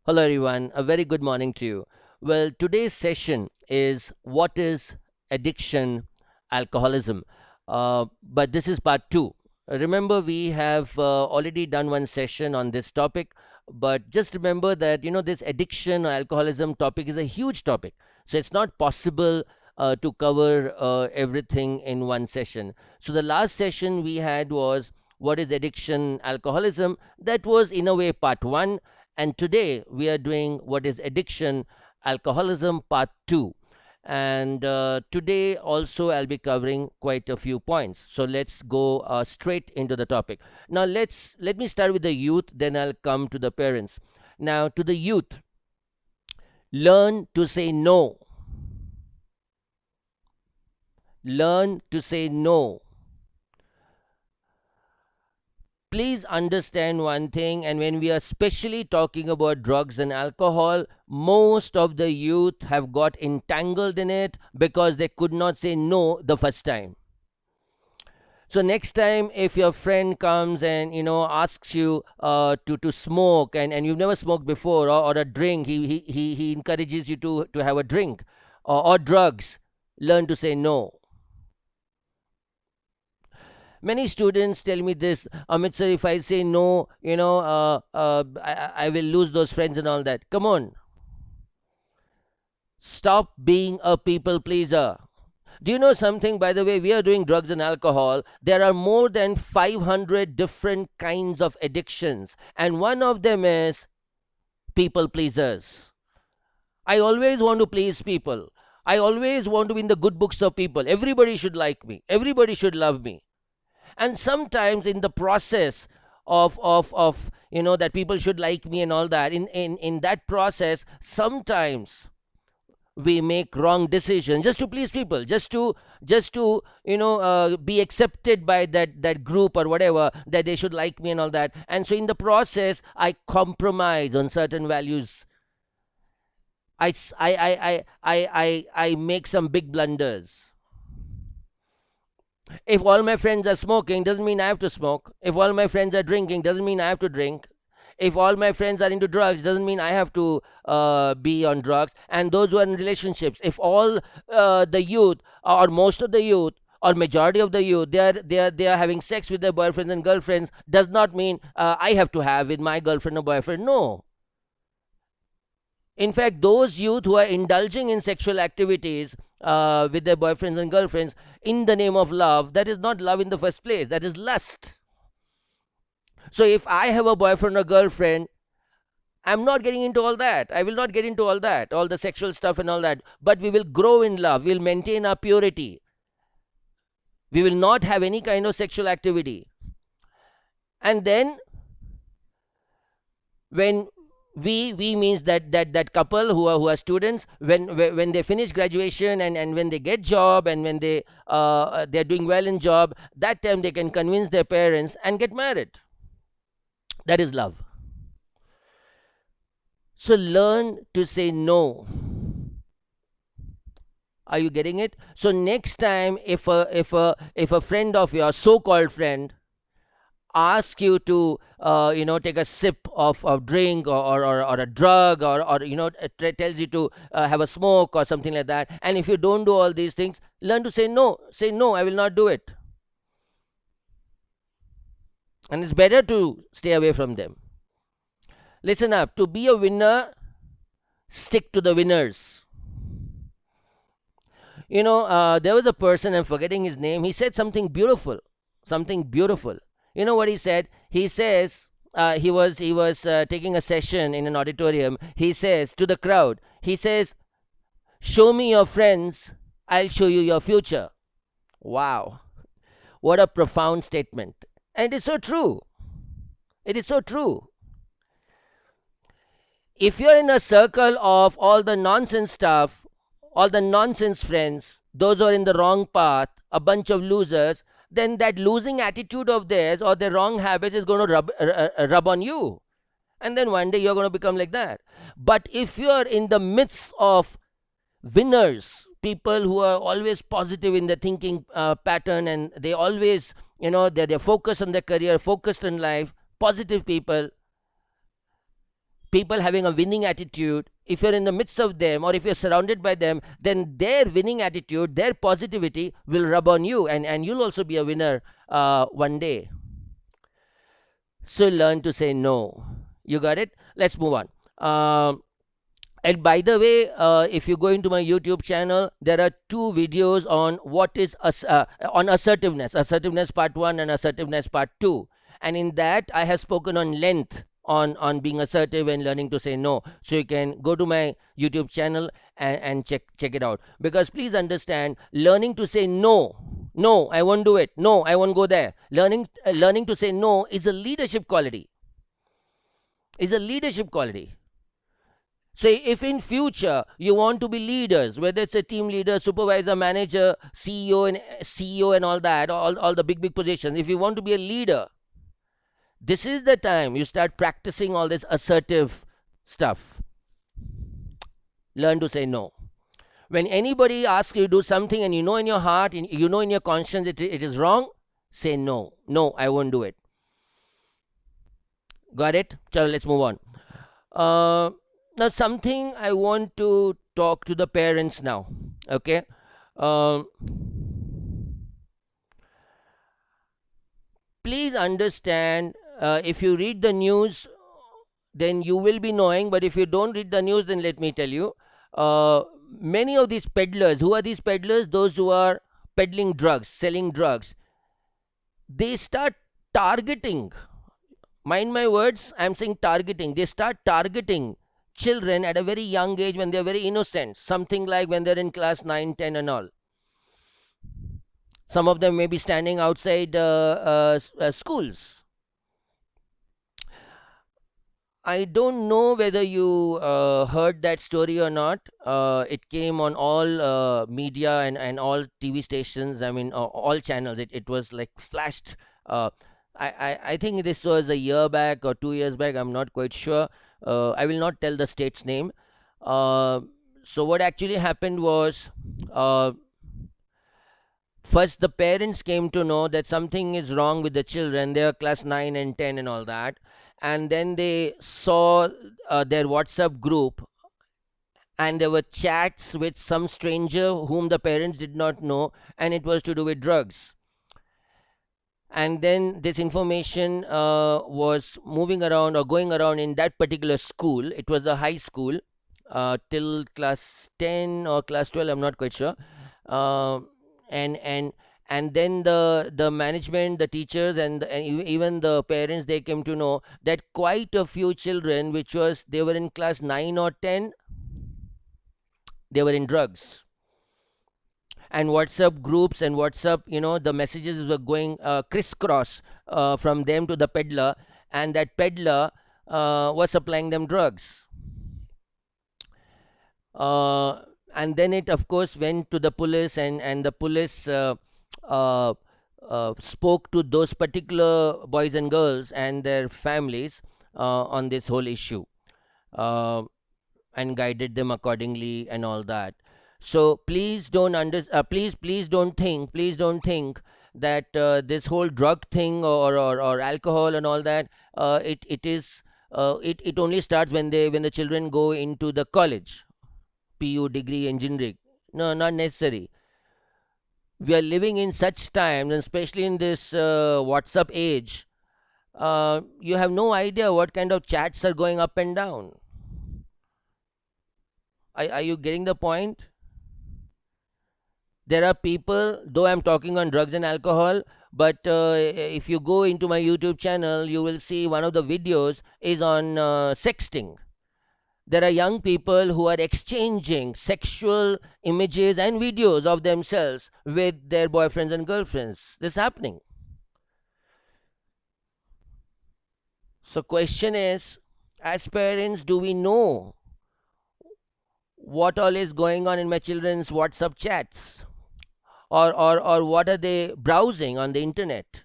Hello, everyone. A very good morning to you. Well, today's session is what is addiction, alcoholism. But this is part two. Remember, we have already done one session on this topic, but just remember that this addiction or alcoholism topic is a huge topic. So it's not possible to cover everything in one session. So the last session we had was what is addiction, alcoholism. That was in a way part one, and today we are doing what is addiction, alcoholism, part two. And today also I'll be covering quite a few points. So let's go straight into the topic. Now let me start with the youth, then I'll come to the parents. Now to the youth, learn to say no. Learn to say no. Please understand one thing, and when we are especially talking about drugs and alcohol, most of the youth have got entangled in it because they could not say no the first time. So next time if your friend comes and asks you to smoke, and you've never smoked before, or a drink, he encourages you to have a drink, or drugs, learn to say no. Many students tell me this, Amit sir, if I say no, I will lose those friends and all that. Come on, stop being a people pleaser. Do you know something? By the way, we are doing drugs and alcohol. There are more than 500 different kinds of addictions, and one of them is people pleasers. I always want to please people. I always want to be in the good books of people. Everybody should like me. Everybody should love me. And sometimes in the process of that people should like me and all that, in that process, sometimes we make wrong decisions just to please people, just to be accepted by that group or whatever, that they should like me and all that. And so in the process I compromise on certain values. I make some big blunders. If all my friends are smoking, doesn't mean I have to smoke. If all my friends are drinking, doesn't mean I have to drink. If all my friends are into drugs, doesn't mean I have to be on drugs. And those who are in relationships, if all the youth, or most of the youth, or majority of the youth, they are having sex with their boyfriends and girlfriends, does not mean I have to have with my girlfriend or boyfriend. No. In fact, those youth who are indulging in sexual activities with their boyfriends and girlfriends in the name of love, that is not love in the first place, that is lust. So if I have a boyfriend or girlfriend, I'm not getting into all that. I will not get into all that, all the sexual stuff and all that. But we will grow in love. We'll maintain our purity. We will not have any kind of sexual activity. And then when we means that couple who are students, when they finish graduation, and when they get job, and when they're doing well in job, that time they can convince their parents and get married. That is love. So learn to say no. Are you getting it? So next time, if a friend of yours, so-called friend, asks you to take a sip of drink, or a drug, or tells you to have a smoke or something like that, and if you don't do all these things, learn to say no. Say no, I will not do it. And it's better to stay away from them. Listen up, to be a winner, stick to the winners. There was a person, I'm forgetting his name, he said something beautiful. Something beautiful. You know what he said? He says, he was taking a session in an auditorium. He says to the crowd, he says, show me your friends, I'll show you your future. Wow, what a profound statement. And it is so true. It is so true. If you're in a circle of all the nonsense stuff, all the nonsense friends, those who are in the wrong path, a bunch of losers, then that losing attitude of theirs, or their wrong habits, is going to rub on you. And then one day you're going to become like that. But if you're in the midst of winners, people who are always positive in their thinking pattern, and they always, they're focused on their career, focused on life, positive people, people having a winning attitude, if you're in the midst of them or if you're surrounded by them, then their winning attitude, their positivity will rub on you, and you'll also be a winner one day. So learn to say no. You got it? Let's move on. And by the way, if you go into my YouTube channel, there are two videos on what is on assertiveness part 1 and assertiveness part 2. And in that, I have spoken on length on being assertive and learning to say no. So you can go to my YouTube channel and check it out. Because please understand, learning to say no, no, I won't do it, no, I won't go there. Learning to say no is a leadership quality. Is a leadership quality. So if in future you want to be leaders, whether it's a team leader, supervisor, manager, CEO and all that, all the big positions, if you want to be a leader, this is the time you start practicing all this assertive stuff. Learn to say no. When anybody asks you to do something and you know in your heart, you know in your conscience it is wrong, say no. No, I won't do it. Got it? So let's move on. Now, something I want to talk to the parents now. Okay. Please understand, if you read the news, then you will be knowing. But if you don't read the news, then let me tell you. Many of these peddlers, who are these peddlers? Those who are peddling drugs, selling drugs. They start targeting. Mind my words, I'm saying targeting. They start targeting children at a very young age when they're very innocent, something like when they're in class 9, 10 and all. Some of them may be standing outside schools. I don't know whether you heard that story or not. It came on all media and all TV stations. I mean, all channels. It was like flashed. I think this was a year back or 2 years back. I'm not quite sure. I will not tell the state's name. So what actually happened was, first the parents came to know that something is wrong with the children. They are class 9 and 10 and all that. And then they saw their WhatsApp group, and there were chats with some stranger whom the parents did not know, and it was to do with drugs. And then this information was moving around or going around in that particular school. It was a high school till class 10 or class 12, I'm not quite sure. And then the management, the teachers, and even the parents, they came to know that quite a few children, they were in class 9 or 10, they were in drugs. And WhatsApp groups and WhatsApp, the messages were going crisscross from them to the peddler, and that peddler was supplying them drugs. And then it, of course, went to the police, and the police spoke to those particular boys and girls and their families on this whole issue, and guided them accordingly and all that. So please don't please don't think that this whole drug thing or alcohol and all that, it only starts when the children go into the college, PU degree, engineering. No, not necessary. We are living in such times, and especially in this WhatsApp age, you have no idea what kind of chats are going up and down. Are you getting the point? There are people, though I'm talking on drugs and alcohol, but if you go into my YouTube channel, you will see one of the videos is on sexting. There are young people who are exchanging sexual images and videos of themselves with their boyfriends and girlfriends. This is happening. So question is, as parents, do we know what all is going on in my children's WhatsApp chats? Or what are they browsing on the internet?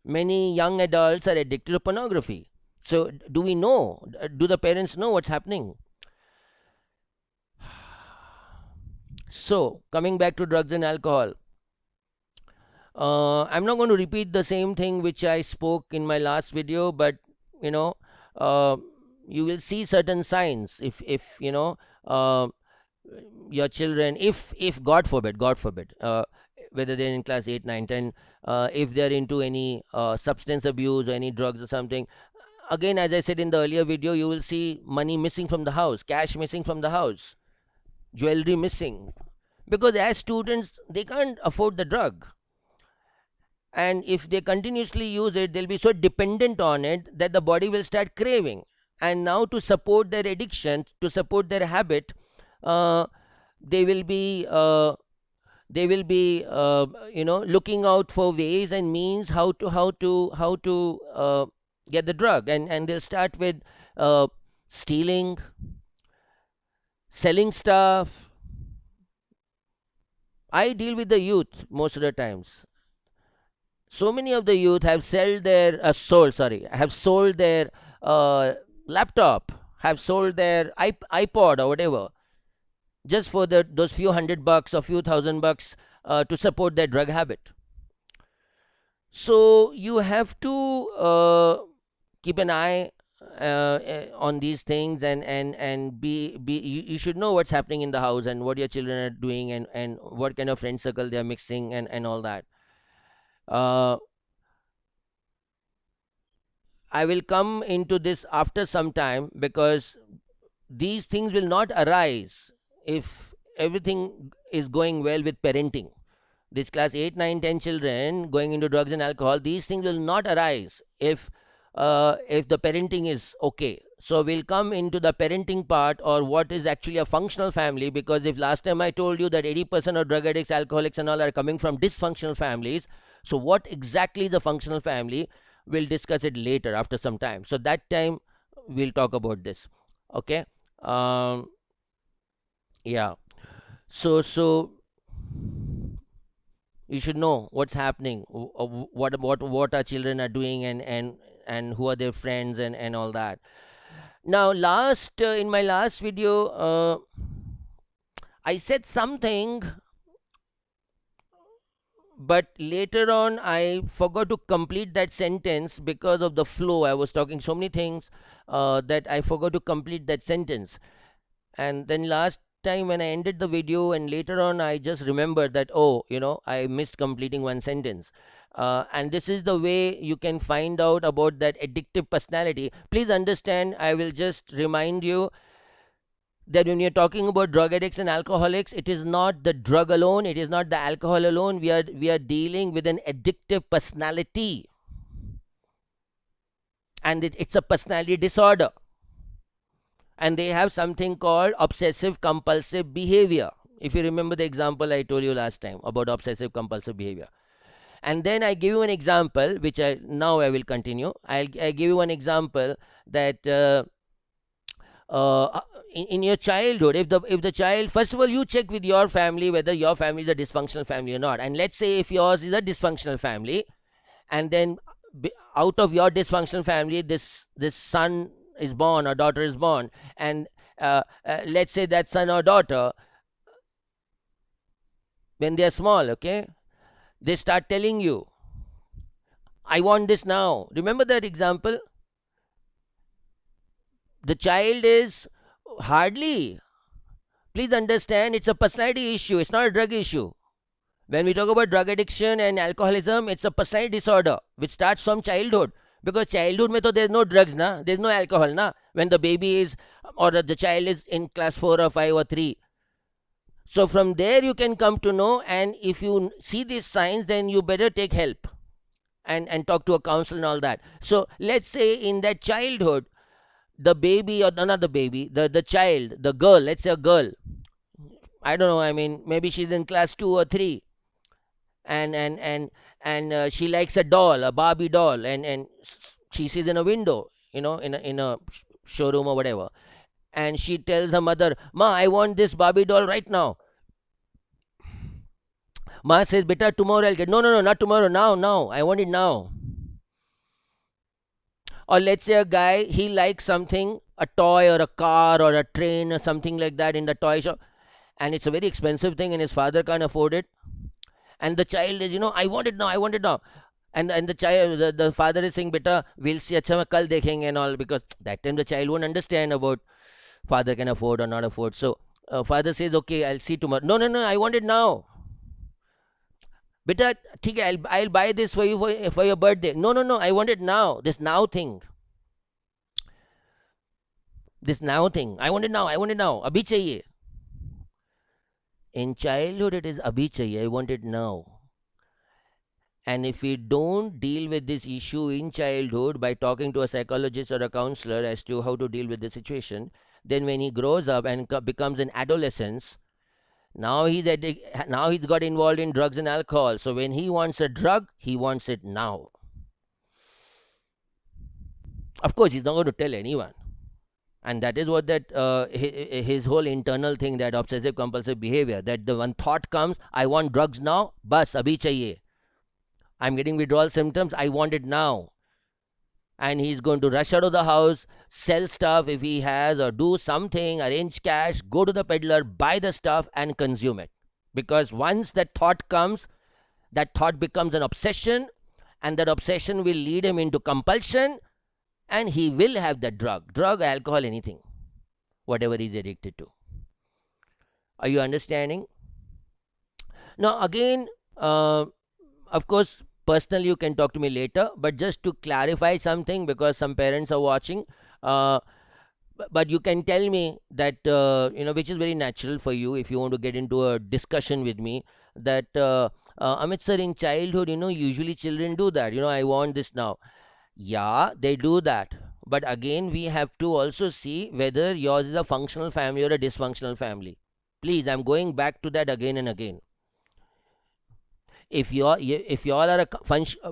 Many young adults are addicted to pornography. So do we know? Do the parents know what's happening? So coming back to drugs and alcohol, I'm not going to repeat the same thing which I spoke in my last video, but you will see certain signs. If uh, your children, if god forbid, whether they're in class 8, 9, 10, if they're into any substance abuse or any drugs or something, again, as I said in the earlier video, you will see money missing from the house, cash missing from the house, jewelry missing, because as students they can't afford the drug, and if they continuously use it, they'll be so dependent on it that the body will start craving. And now, to support their addiction, to support their habit, uh, they will be looking out for ways and means how to get the drug, and they'll start with stealing, selling stuff. I deal with the youth most of the times. So many of the youth have sold their uh, laptop, have sold their iPod or whatever, just for those few $100 or few $1,000 to support their drug habit. So you have to keep an eye on these things, and you should know what's happening in the house and what your children are doing, and what kind of friend circle they are mixing, and all that. uh, I will come into this after some time, because these things will not arise if everything is going well with parenting. This class 8, 9, 10 children going into drugs and alcohol, these things will not arise if the parenting is okay. So we'll come into the parenting part, or what is actually a functional family, because if last time I told you that 80% of drug addicts, alcoholics and all are coming from dysfunctional families, so what exactly is a functional family, we'll discuss it later after some time. So that time we'll talk about this. Okay. um yeah. So you should know what's happening, what our children are doing, and who are their friends, and all that. Now, last in my last video, I said something, but later on I forgot to complete that sentence because of the flow. I was talking so many things that I forgot to complete that sentence. And then last time when I ended the video, and later on I just remembered that, oh, I missed completing one sentence. And this is the way you can find out about that addictive personality. Please understand, I will just remind you that when you're talking about drug addicts and alcoholics, it is not the drug alone, it is not the alcohol alone. We are dealing with an addictive personality, and it's a personality disorder, and they have something called obsessive compulsive behavior. If you remember the example I told you last time about obsessive compulsive behavior, and then I give you an example, which I will continue. I give you one example that in your childhood, if the child, first of all, you check with your family whether your family is a dysfunctional family or not. And let's say if yours is a dysfunctional family, and then out of your dysfunctional family, this son is born or daughter is born, and let's say that son or daughter, when they are small, okay, they start telling you, I want this now. Remember that example? The child is hardly, please understand, it's a personality issue, it's not a drug issue. When we talk about drug addiction and alcoholism, it's a personality disorder which starts from childhood. Because childhood mein to there's no drugs, na, there's no alcohol, na, when the baby is, or the child is in class 4 or 5 or 3. So from there you can come to know, and if you see these signs, then you better take help and talk to a counselor and all that. So let's say in that childhood, the baby, or not the baby, the child, the girl, let's say a girl, I don't know, I mean, maybe she's in class 2 or 3, and she likes a doll, a Barbie doll, and she sees in a window, in a showroom or whatever, and she tells her mother, Ma, I want this Barbie doll right now. Ma says, Beta, tomorrow I'll get. No, no, no, not tomorrow, now, I want it now. Or let's say a guy, he likes something, a toy or a car or a train or something like that in the toy shop, and it's a very expensive thing, and his father can't afford it, and the child is, I want it now, And the child, the father is saying, beta, we'll see, acha mein kal dekhenge and all, because that time the child won't understand about father can afford or not afford. So father says, okay, I'll see tomorrow. No, no, no, I want it now. Beta, ठीक है, I'll buy this for you for your birthday. No, no, no, I want it now. This now thing. This now thing. I want it now. I want it now. Abhi chahiye. In childhood, it is abhi chahiye. I want it now. And if we don't deal with this issue in childhood by talking to a psychologist or a counselor as to how to deal with the situation, then when he grows up and becomes an adolescence, now now he's got involved in drugs and alcohol. So when he wants a drug, he wants it now. Of course, he's not going to tell anyone. And that is what that his whole internal thing, that obsessive compulsive behavior, that the one thought comes, I want drugs now, bas abhi chahiye. I'm getting withdrawal symptoms, I want it now. And he's going to rush out of the house, sell stuff if he has, or do something, arrange cash, go to the peddler, buy the stuff, and consume it. Because once that thought comes, that thought becomes an obsession, and that obsession will lead him into compulsion, and he will have that drug, alcohol, anything, whatever he's addicted to. Are you understanding? Now, again, of course, personally, you can talk to me later, but just to clarify something, because some parents are watching, but you can tell me that, which is very natural for you if you want to get into a discussion with me, that, Amit sir, in childhood, usually children do that. I want this now. Yeah, they do that. But again, we have to also see whether yours is a functional family or a dysfunctional family. Please, I'm going back to that again and again. If you all are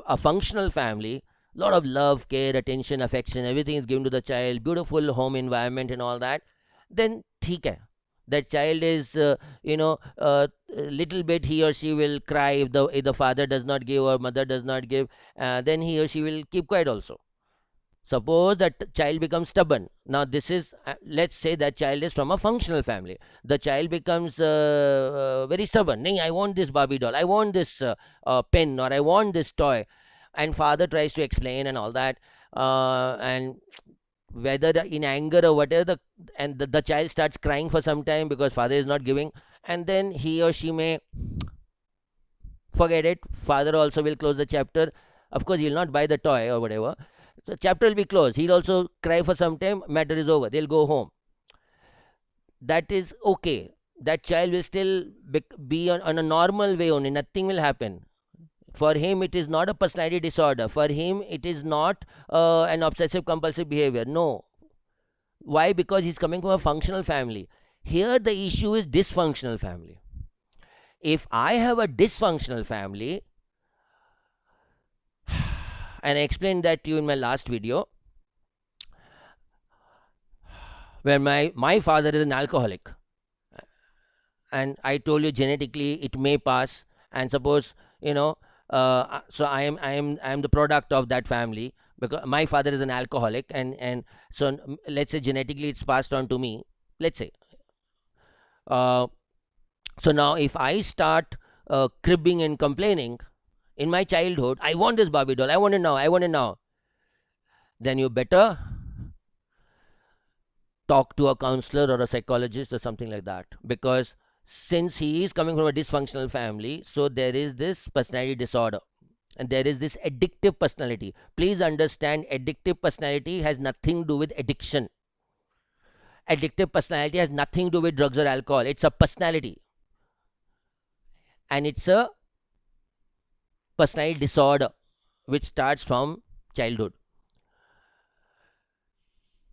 a functional family, lot of love, care, attention, affection, everything is given to the child, beautiful home environment and all that, then theek hai. That child is, little bit he or she will cry if the father does not give or mother does not give, then he or she will keep quiet also. Suppose that child becomes stubborn. Now, this is, let's say that child is from a functional family. The child becomes very stubborn. Nahi, I want this Barbie doll. I want this pen, or I want this toy. And father tries to explain and all that. And whether in anger or whatever, the child starts crying for some time because father is not giving. And then he or she may forget it. Father also will close the chapter. Of course, he'll not buy the toy or whatever. The chapter will be closed. He'll also cry for some time. Matter is over. They'll go home. That is okay. That child will still be on a normal way only. Nothing will happen. For him, it is not a personality disorder. For him, it is not an obsessive compulsive behavior. No. Why? Because he's coming from a functional family. Here, the issue is dysfunctional family. If I have a dysfunctional family, and I explained that to you in my last video, where my father is an alcoholic, and I told you genetically it may pass, and suppose, so I am the product of that family, because my father is an alcoholic, and so let's say genetically it's passed on to me, let's say. So now if I start cribbing and complaining in my childhood, I want this Barbie doll, I want it now, I want it now, then you better talk to a counselor or a psychologist or something like that. Because since he is coming from a dysfunctional family, so there is this personality disorder, and there is this addictive personality. Please understand, addictive personality has nothing to do with addiction. Addictive personality has nothing to do with drugs or alcohol. It's a personality, and it's a personality disorder which starts from childhood.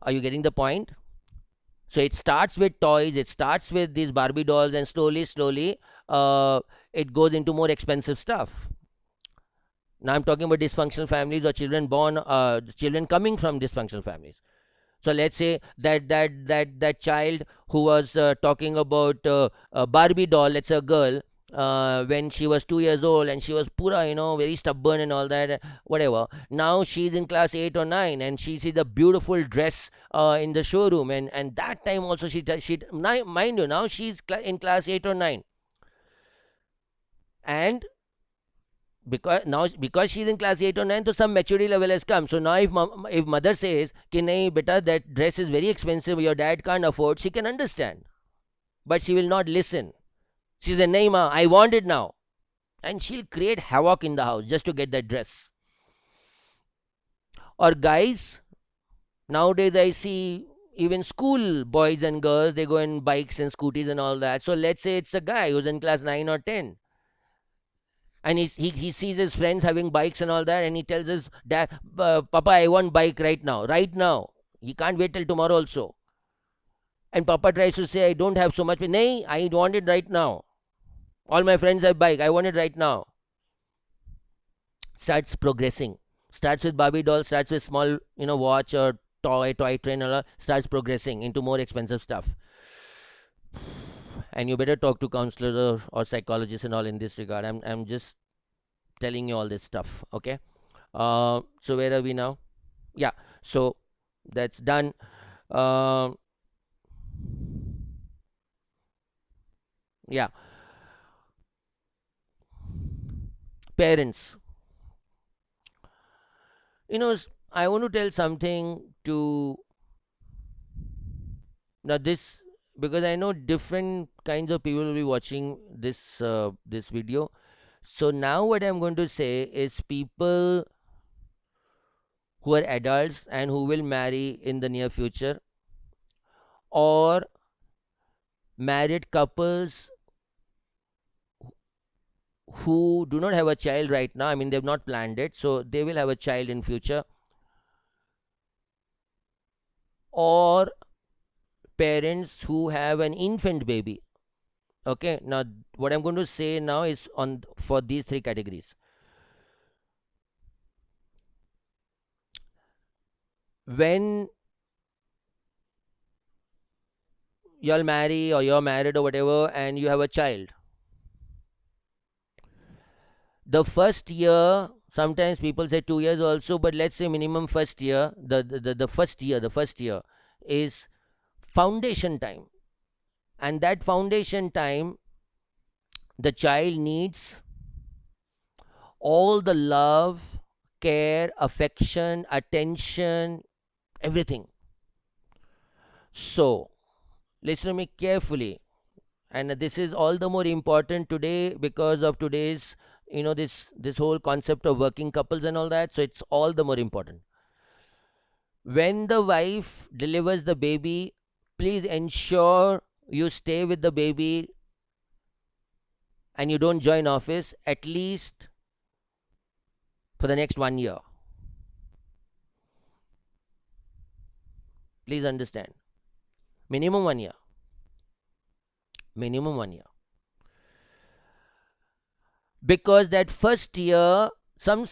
Are you getting the point? So it starts with toys, it starts with these Barbie dolls, and slowly it goes into more expensive stuff. Now I'm talking about dysfunctional families, or children coming from dysfunctional families. So let's say that child who was talking about a Barbie doll, let's say a girl, when she was 2 years old, and she was pura, very stubborn and all that, whatever. Now she's in class 8 or 9, and she sees the beautiful dress in the showroom, and that time also she mind you, now she's in class 8 or 9, and because she's in class 8 or 9, so some maturity level has come. So now if mother says कि नहीं beta, that dress is very expensive, your dad can't afford, she can understand, but she will not listen. She says, nahi ma, I want it now, and she'll create havoc in the house just to get that dress. Or guys, nowadays I see even school boys and girls, they go in bikes and scooties and all that. So let's say it's a guy who's in class 9 or 10, and he sees his friends having bikes and all that, and he tells his dad, Papa, I want bike right now, right now. He can't wait till tomorrow also. And Papa tries to say, I don't have so much. Nahi, I want it right now. All my friends have bike, I want it right now. Starts progressing. Starts with Barbie doll, starts with small, watch or toy train, or starts progressing into more expensive stuff. And you better talk to counselors or psychologists and all in this regard. I'm just telling you all this stuff, okay? So where are we now? Yeah, so that's done. Yeah, parents. I want to tell something to now this, because I know different kinds of people will be watching this video. So now what I'm going to say is, people who are adults and who will marry in the near future, or married couples who do not have a child right now, I mean they've not planned it, so they will have a child in future, or parents who have an infant baby. Okay, now what I'm going to say now is on for these three categories. When you'll marry or you're married or whatever and you have a child, the first year, sometimes people say 2 years also, but let's say minimum first year, the first year is foundation time. And that foundation time, the child needs all the love, care, affection, attention, everything. So listen to me carefully, and this is all the more important today because of today's, this whole concept of working couples and all that. So it's all the more important. When the wife delivers the baby, please ensure you stay with the baby and you don't join office at least for the next 1 year. Please understand. Minimum 1 year. Minimum 1 year. Because that first year, some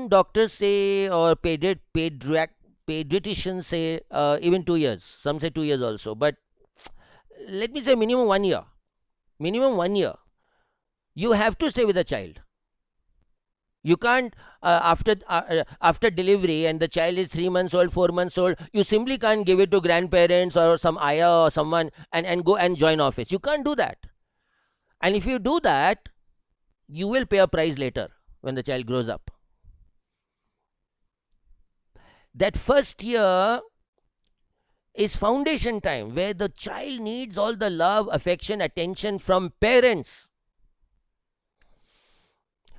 doctors say, or pediatricians say even 2 years. Some say 2 years also. But let me say minimum 1 year. Minimum 1 year. You have to stay with the child. You can't, after delivery and the child is 3 months old, 4 months old, you simply can't give it to grandparents or some ayah or someone and go and join office. You can't do that. And if you do that, you will pay a price later when the child grows up. That first year is foundation time, where the child needs all the love, affection, attention from parents.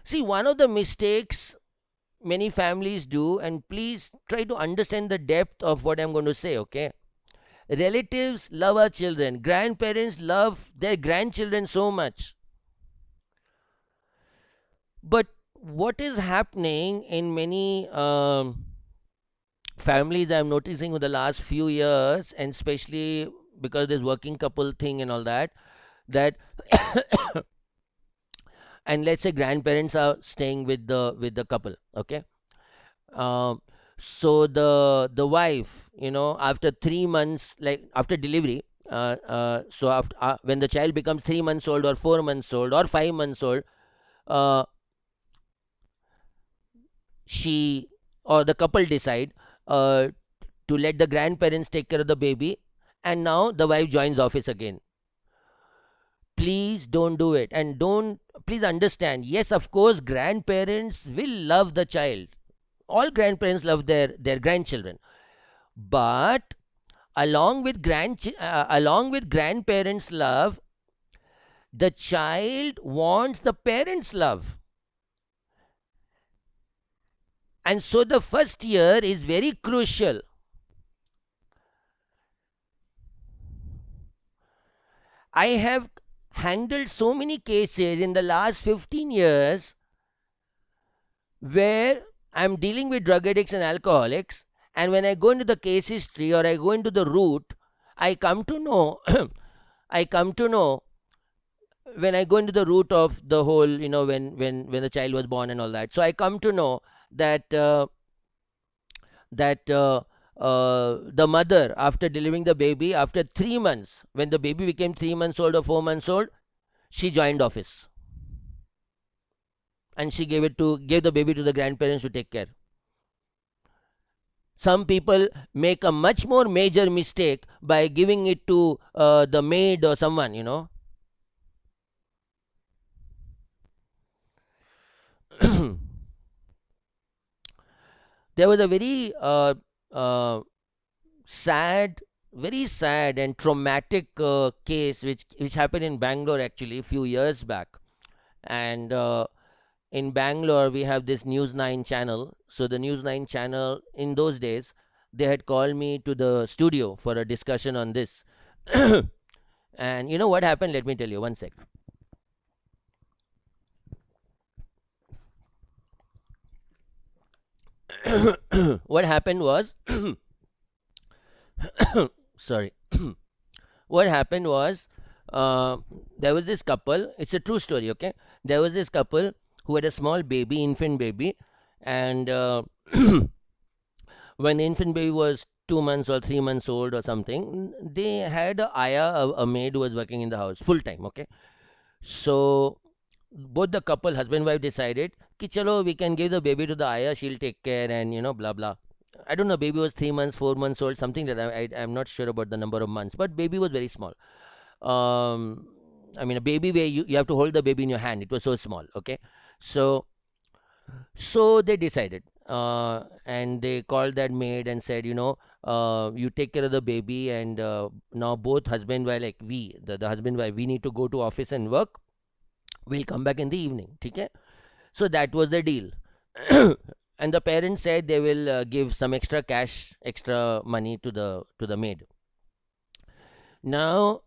See, one of the mistakes many families do, and please try to understand the depth of what I'm going to say, okay? Relatives love our children, grandparents love their grandchildren so much. But what is happening in many families, I'm noticing in the last few years, and especially because this working couple thing and all that, and let's say grandparents are staying with the couple, okay? So the wife, after 3 months, like after delivery, so after when the child becomes 3 months old or 4 months old or 5 months old, she or the couple decide to let the grandparents take care of the baby, and now the wife joins office again. Please don't do it. And don't, please understand, yes, of course, grandparents will love the child. All grandparents love their grandchildren. But along with grandparents love, the child wants the parents love. And so the first year is very crucial. I have handled so many cases in the last 15 years where I'm dealing with drug addicts and alcoholics, and when I go into the case history or I go into the root, I come to know, I come to know when I go into the root of the whole, when the child was born and all that. So I come to know that the mother, after delivering the baby, after 3 months, when the baby became 3 months old or 4 months old, she joined office, and she gave the baby to the grandparents to take care. Some people make a much more major mistake by giving it to the maid or someone. There was a sad, very sad and traumatic case which happened in Bangalore actually a few years back. And in Bangalore, we have this News 9 channel. So the News 9 channel, in those days, they had called me to the studio for a discussion on this. And you know what happened? Let me tell you. One sec. What happened was, sorry. What happened was, there was this couple. It's a true story, okay? There was this couple who had a small baby, infant baby, and when the infant baby was 2 months or 3 months old or something, they had a ayah, a maid who was working in the house full time, okay? So both the couple, husband wife, decided ki chalo, we can give the baby to the ayah, she'll take care, and blah blah. I don't know, baby was 3 months, 4 months old, something like that. I'm not sure about the number of months, but baby was very small. I mean, a baby where you have to hold the baby in your hand. It was so small, okay? So they decided, and they called that maid and said, you take care of the baby, and now both husband wife, like the husband wife, we need to go to office and work. We'll come back in the evening, okay? So that was the deal. And the parents said they will give some extra cash, extra money to the maid. Now,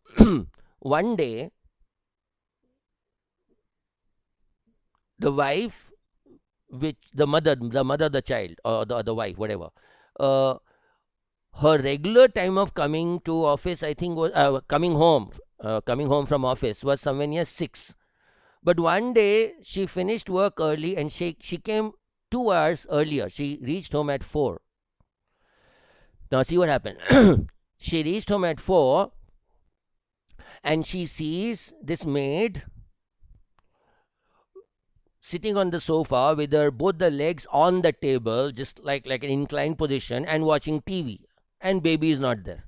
one day, the wife, which the mother, the child, or the wife, whatever, uh, her regular time of coming to office, I think, was coming home from office was somewhere near 6. But one day she finished work early, and she came 2 hours earlier. She reached home at 4. Now see what happened. She reached home at 4, and she sees this maid sitting on the sofa with her both the legs on the table, just like an inclined position, and watching TV. And baby is not there.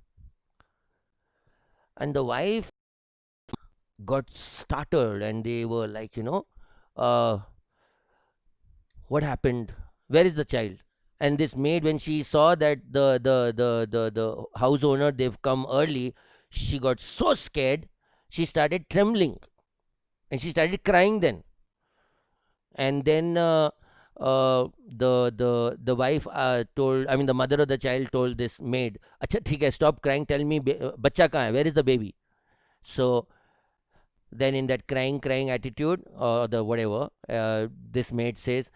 And the wife got startled, and they were like, what happened? Where is the child? And this maid, when she saw that the house owner, they've come early, she got so scared, she started trembling, and she started crying then. And then the wife told, I mean, the mother of the child told this maid, "Acha, theek hai, stop crying. Tell me, bacha kahan hai? Where is the baby?" So then, in that crying attitude, or the whatever, this maid says,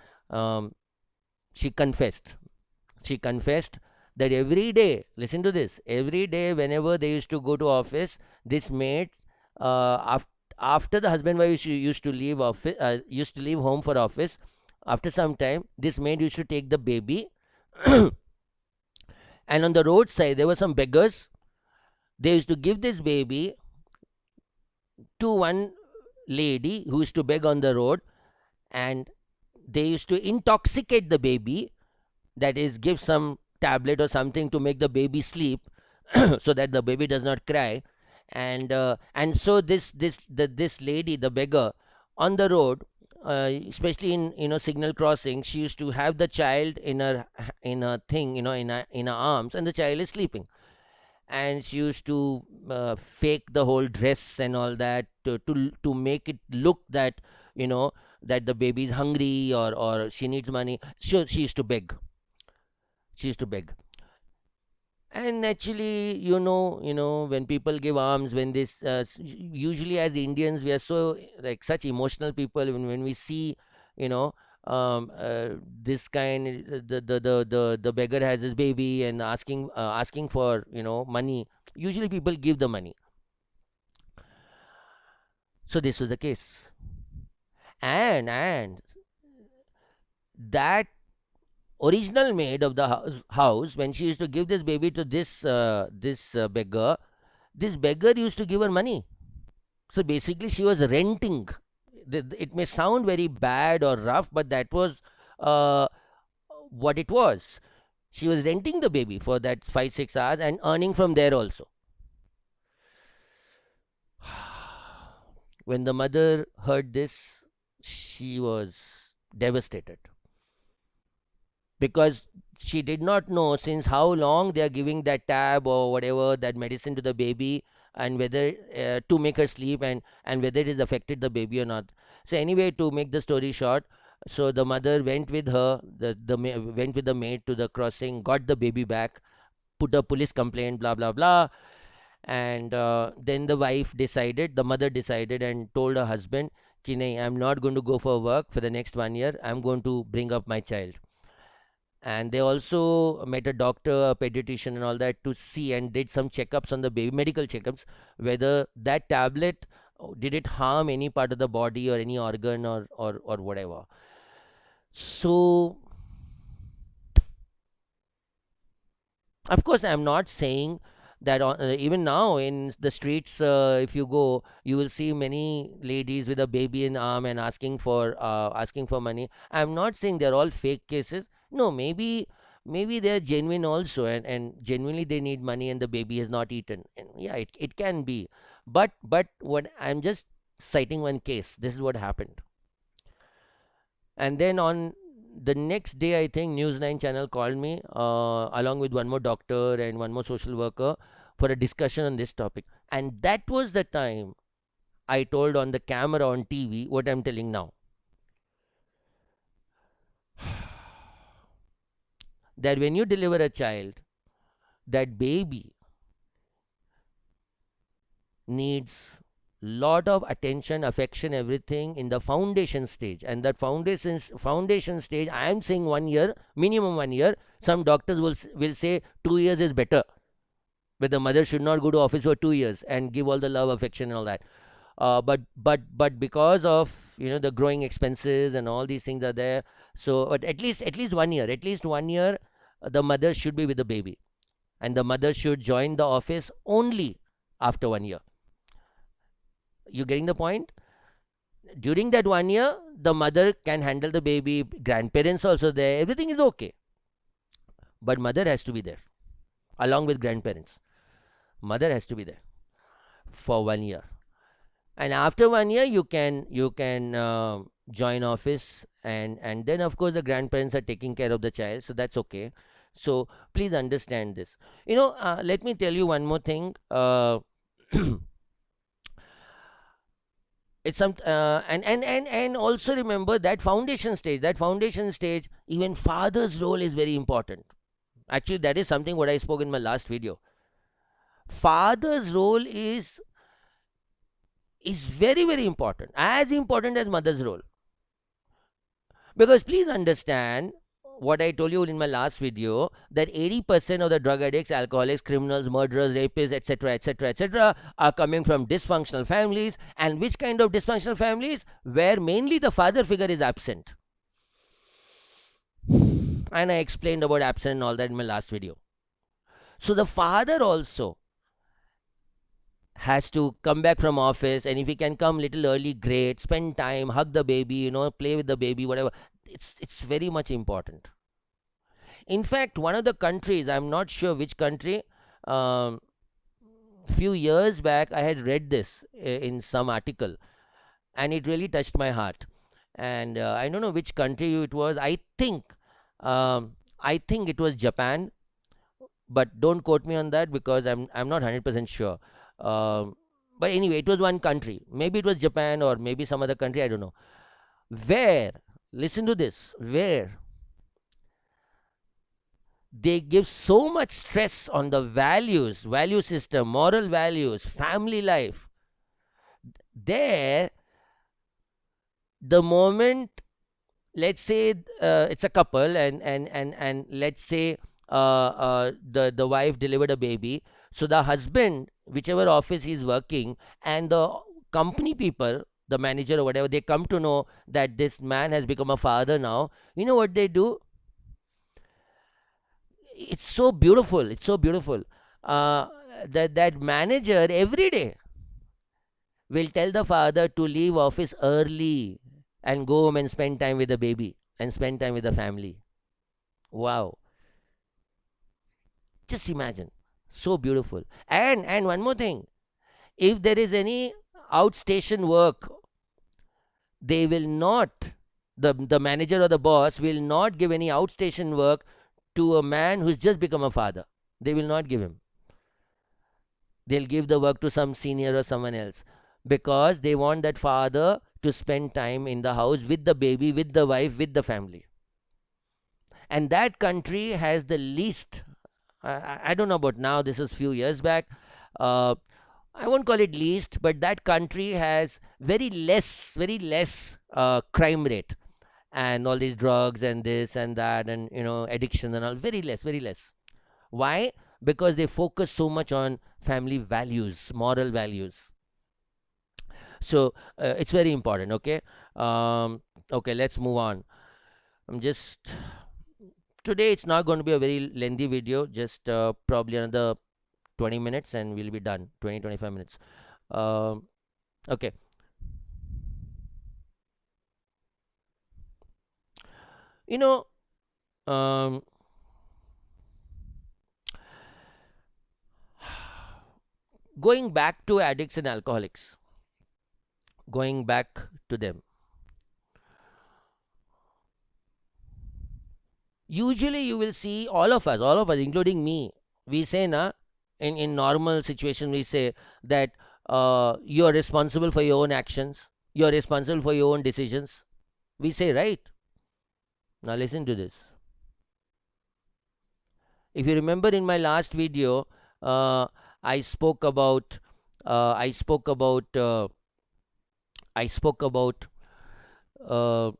she confessed. She confessed that every day, listen to this, every day whenever they used to go to office, this maid, after the husband wife used to leave office, used to leave home for office, after some time, this maid used to take the baby, and on the roadside there were some beggars. They used to give this baby to one lady who used to beg on the road, and they used to intoxicate the baby, that is, give some tablet or something to make the baby sleep so that the baby does not cry. And so this lady, the beggar, on the road, especially in signal crossing, she used to have the child in a thing, in her arms, and the child is sleeping, and she used to fake the whole dress and all that to make it look that you know that the baby is hungry, or she needs money. She used to beg. She used to beg. And naturally, when people give alms, when this usually as Indians, we are so like such emotional people. When we see, you know this kind, the beggar has his baby and asking for money, usually people give the money. So this was the case. And that original maid of the house, when she used to give this baby to this beggar, this beggar used to give her money. So basically, she was renting. It may sound very bad or rough, but that was uh, what it was. She was renting the baby for that 5 6 hours and earning from there also. When the mother heard this, she was devastated, because she did not know since how long they are giving that tab or whatever, that medicine to the baby, and whether to make her sleep, and whether it has affected the baby or not. So anyway, to make the story short, so the mother went with her went with the maid to the crossing, got the baby back, put a police complaint, blah blah blah. And then the mother decided and told her husband, ki nahi, I'm not going to go for work for the next 1 year, I'm going to bring up my child. And they also met a doctor, a pediatrician, and all that, to see, and did some checkups on the baby, medical checkups, whether that tablet, did it harm any part of the body or any organ, or whatever. So of course, I'm not saying that even now in the streets, if you go, you will see many ladies with a baby in arm and asking for money. I'm not saying they're all fake cases. No, maybe they're genuine also, and genuinely they need money and the baby has not eaten. And yeah, it can be. But what I'm just citing one case. This is what happened. And then on the next day, I think News 9 channel called me, along with one more doctor and one more social worker, for a discussion on this topic. And that was the time I told on the camera on TV what I'm telling now. That when you deliver a child, that baby needs lot of attention, affection, everything in the foundation stage. And that foundation stage, I am saying 1 year, minimum 1 year. Some doctors will say 2 years is better, but the mother should not go to office for 2 years and give all the love, affection, and all that. But because of the growing expenses and all these things are there, so but at least 1 year, the mother should be with the baby, and the mother should join the office only after 1 year. You getting the point? During that 1 year, the mother can handle the baby, grandparents also there, everything is okay, but mother has to be there along with grandparents. Mother has to be there for 1 year, and after 1 year you can join office, and then of course the grandparents are taking care of the child, so that's okay. So please understand this. Let me tell you one more thing. It's some and also remember that foundation stage, even father's role is very important. Actually, that is something what I spoke in my last video. Father's role is very very important, as important as mother's role. Because please understand what I told you in my last video, that 80% of the drug addicts, alcoholics, criminals, murderers, rapists, etc., etc., etc., are coming from dysfunctional families. And which kind of dysfunctional families? Where mainly the father figure is absent. And I explained about absent and all that in my last video. So the father also has to come back from office, and if he can come little early, great. Spend time, hug the baby, play with the baby, whatever. It's very much important. In fact, one of the countries, I'm not sure which country, um, few years back I had read this in some article, and it really touched my heart. And I don't know which country it was. I think it was Japan, but don't quote me on that because I'm not 100% sure. Um, but anyway, it was one country. Maybe it was Japan or maybe some other country. I don't know. Where, listen to this, where they give so much stress on the values, value system, moral values, family life. There, the moment, let's say it's a couple, and let's say the wife delivered a baby, so the husband, whichever office he's working, and the company people, the manager or whatever, they come to know that this man has become a father now. You know what they do? It's so beautiful, it's so beautiful. uh, that manager every day will tell the father to leave office early and go home and spend time with the baby and spend time with the family. Wow, just imagine. So beautiful. And one more thing, if there is any outstation work, they will not, the manager or the boss will not give any outstation work to a man who's just become a father. They will not give him. They'll give the work to some senior or someone else, because they want that father to spend time in the house with the baby, with the wife, with the family. And that country has the least, I don't know about now, this is few years back. uh, I won't call it least, but that country has very less crime rate, and all these drugs and this and that, and addiction and all, very less, very less. Why? Because they focus so much on family values, moral values. So it's very important. Okay. Okay, let's move on. I'm just, today it's not going to be a very lengthy video, just probably another 20 minutes and we'll be done. 20-25 minutes. um, okay. you know um, going back to addicts and alcoholics, going back to them, usually you will see all of us including me, we say na, in normal situation we say that you are responsible for your own actions, you are responsible for your own decisions, we say, right? Now listen to this. If you remember in my last video, uh, i spoke about uh, i spoke about uh, I spoke about uh,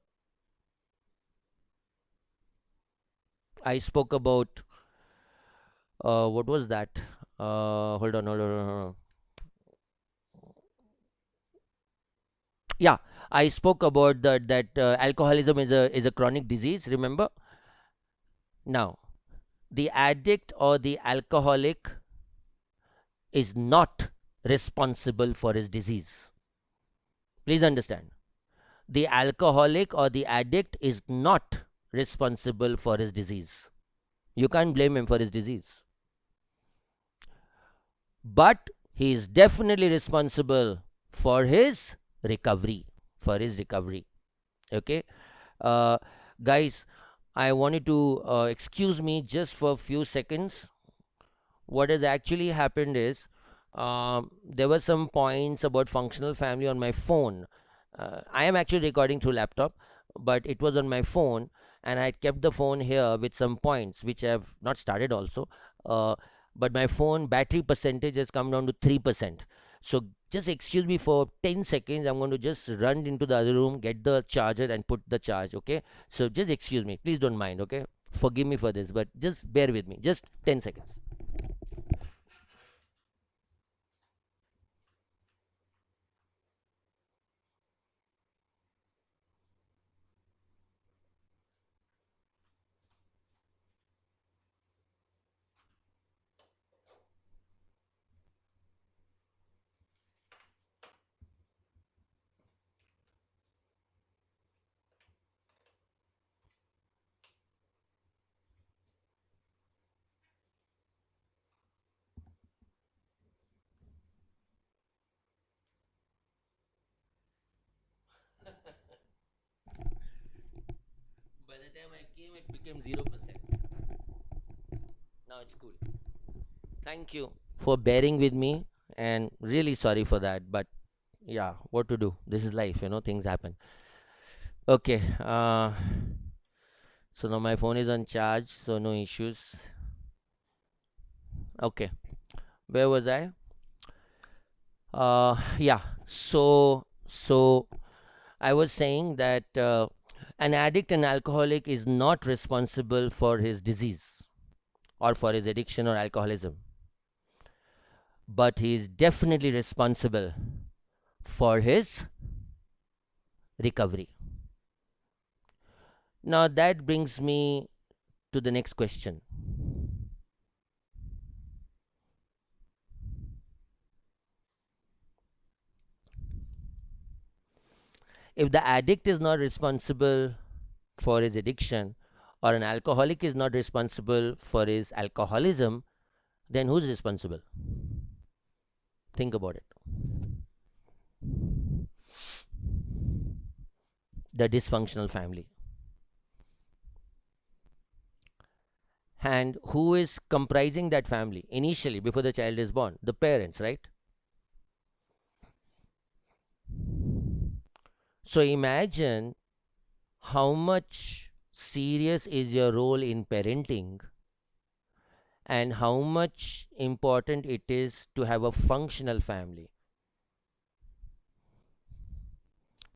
I spoke about what was that? Hold on. Yeah, I spoke about that alcoholism is a chronic disease. Remember? Now, the addict or the alcoholic is not responsible for his disease. Please understand. The alcoholic or the addict is not responsible for his disease. You can't blame him for his disease. But he is definitely responsible for his recovery. For his recovery. Okay. Uh, Guys, I wanted to excuse me just for a few seconds. What has actually happened is, there were some points about functional family on my phone. I am actually recording through laptop, but it was on my phone, and I kept the phone here with some points which I have not started also. Uh, but my phone battery percentage has come down to 3%. So just excuse me for 10 seconds. I'm going to just run into the other room, get the charger, and put the charge. Okay. So just excuse me. Please don't mind. Okay. Forgive me for this, but just bear with me. Just 10 seconds. the time I came, it became 0%. Now it's cool. Thank you for bearing with me, and really sorry for that. But yeah, what to do? This is life, things happen. Okay. So now my phone is on charge, so no issues. Okay. Where was I? Yeah. So I was saying that an addict and alcoholic is not responsible for his disease or for his addiction or alcoholism, but he is definitely responsible for his recovery. Now that brings me to the next question. If the addict is not responsible for his addiction, or an alcoholic is not responsible for his alcoholism, then who's responsible? Think about it. The dysfunctional family. And who is comprising that family initially before the child is born? The parents, right? So imagine how much serious is your role in parenting, and how much important it is to have a functional family.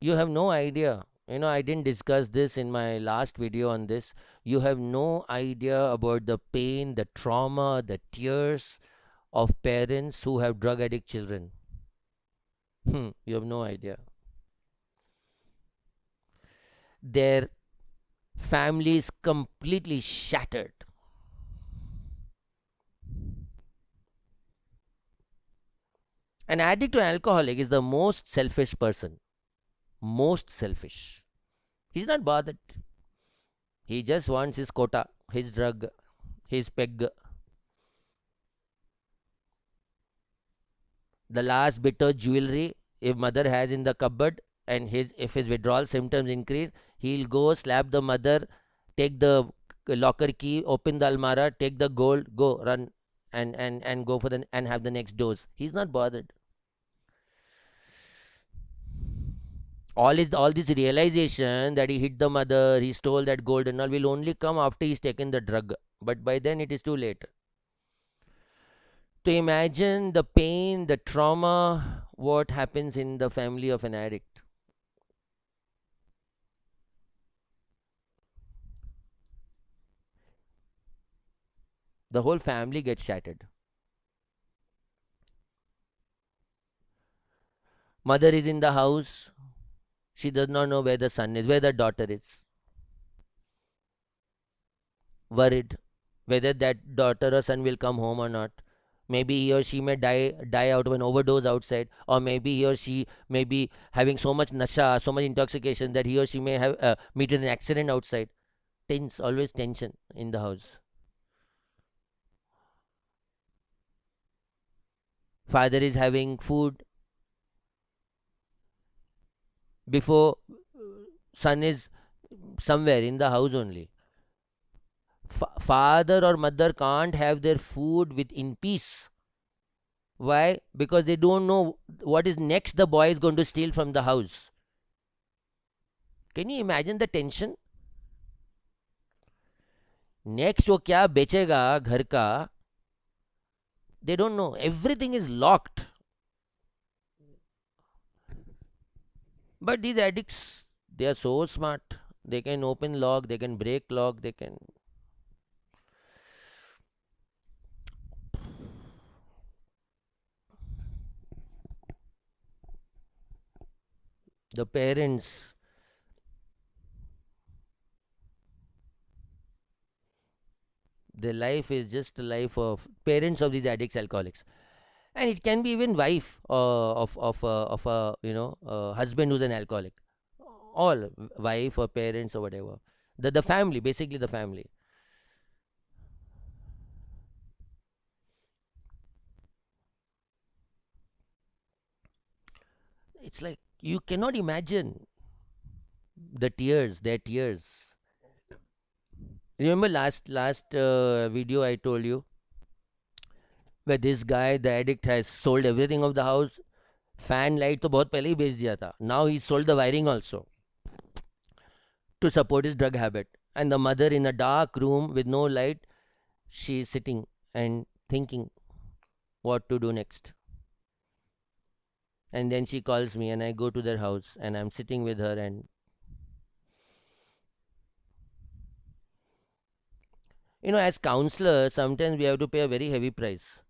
You have no idea. I didn't discuss this in my last video on this. You have no idea about the pain, the trauma, the tears of parents who have drug addict children. You have no idea. Their family is completely shattered. An addict or alcoholic is the most selfish person. Most selfish. He's not bothered. He just wants his quota, his drug, his peg, the last bit of jewelry if mother has in the cupboard, and if his withdrawal symptoms increase, he'll go slap the mother, take the locker key, open the almara, take the gold, go run, and go for the and have the next dose. He's not bothered. All this realization that he hit the mother, he stole that gold and all, will only come after he's taken the drug. But by then it is too late. To imagine the pain, the trauma, what happens in the family of an addict. The whole family gets shattered. Mother is in the house. She does not know where the son is, where the daughter is. Worried whether that daughter or son will come home or not. Maybe he or she may die out of an overdose outside, or maybe he or she may be having so much nasha, so much intoxication that he or she may have meet with an accident outside. Tense, always tension in the house. Father is having food before son is somewhere in the house only. Father or mother can't have their food with in peace. Why? Because they don't know what is next the boy is going to steal from the house. Can you imagine the tension? Next वो क्या बेचेगा घर का? They don't know. Everything is locked. But these addicts, they are so smart. They can open lock, they can break lock, they can. The parents, their life is just a life of parents of these addicts, alcoholics, and it can be even wife of a husband who's an alcoholic. All wife or parents or whatever. The family, basically the family. It's like you cannot imagine the tears, their tears. Remember last video I told you, where this guy, the addict, has sold everything of the house. Fan light तो बहुत पहले ही बेच दिया था. Now he sold the wiring also to support his drug habit. And the mother, in a dark room with no light, she is sitting and thinking what to do next. And then she calls me, and I go to their house, and I'm sitting with her. And as counselors, sometimes we have to pay a very heavy price.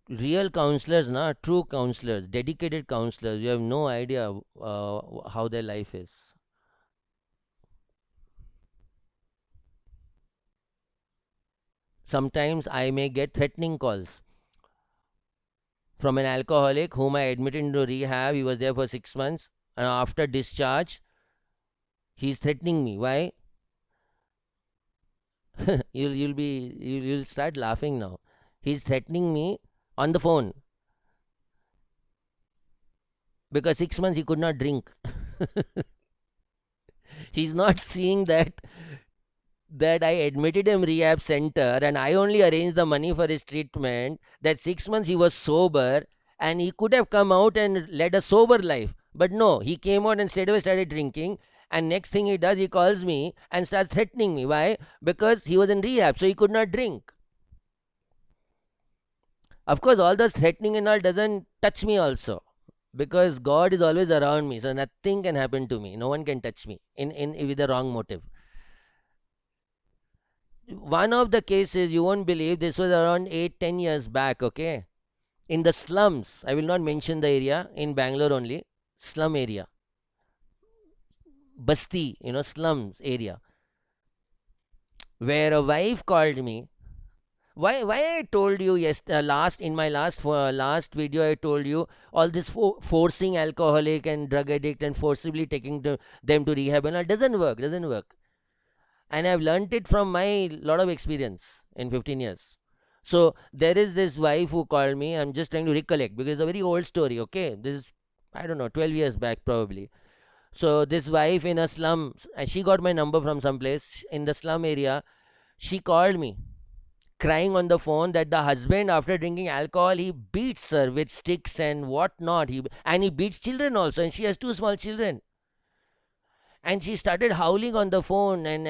Real counselors, true counselors, dedicated counselors, you have no idea how their life is. Sometimes I may get threatening calls from an alcoholic whom I admitted into rehab. He was there for 6 months, and after discharge, he's threatening me. Why? You'll start laughing now. He's threatening me on the phone because 6 months he could not drink. He's not seeing that I admitted him rehab center and I only arranged the money for his treatment. That 6 months he was sober and he could have come out and led a sober life. But no, he came out and straight away started drinking. And next thing he does, he calls me and starts threatening me. Why? Because he was in rehab, so he could not drink. Of course, all this threatening and all doesn't touch me also. Because God is always around me, so nothing can happen to me. No one can touch me in with the wrong motive. One of the cases, you won't believe, this was around 8-10 years back, okay, in the slums. I will not mention the area, in Bangalore only, slum area, Basti, slums area, where a wife called me. Why I told you, yes, last in my last video I told you all this forcing alcoholic and drug addict and forcibly taking them to rehab and all doesn't work. And I've learnt it from my lot of experience in 15 years. So there is this wife who called me. I'm just trying to recollect because it's a very old story. Okay, this is, I don't know, 12 years back probably. So this wife in a slum, she got my number from someplace in the slum area. She called me crying on the phone that the husband, after drinking alcohol, he beats her with sticks and whatnot. He beats children also, and she has two small children. And she started howling on the phone and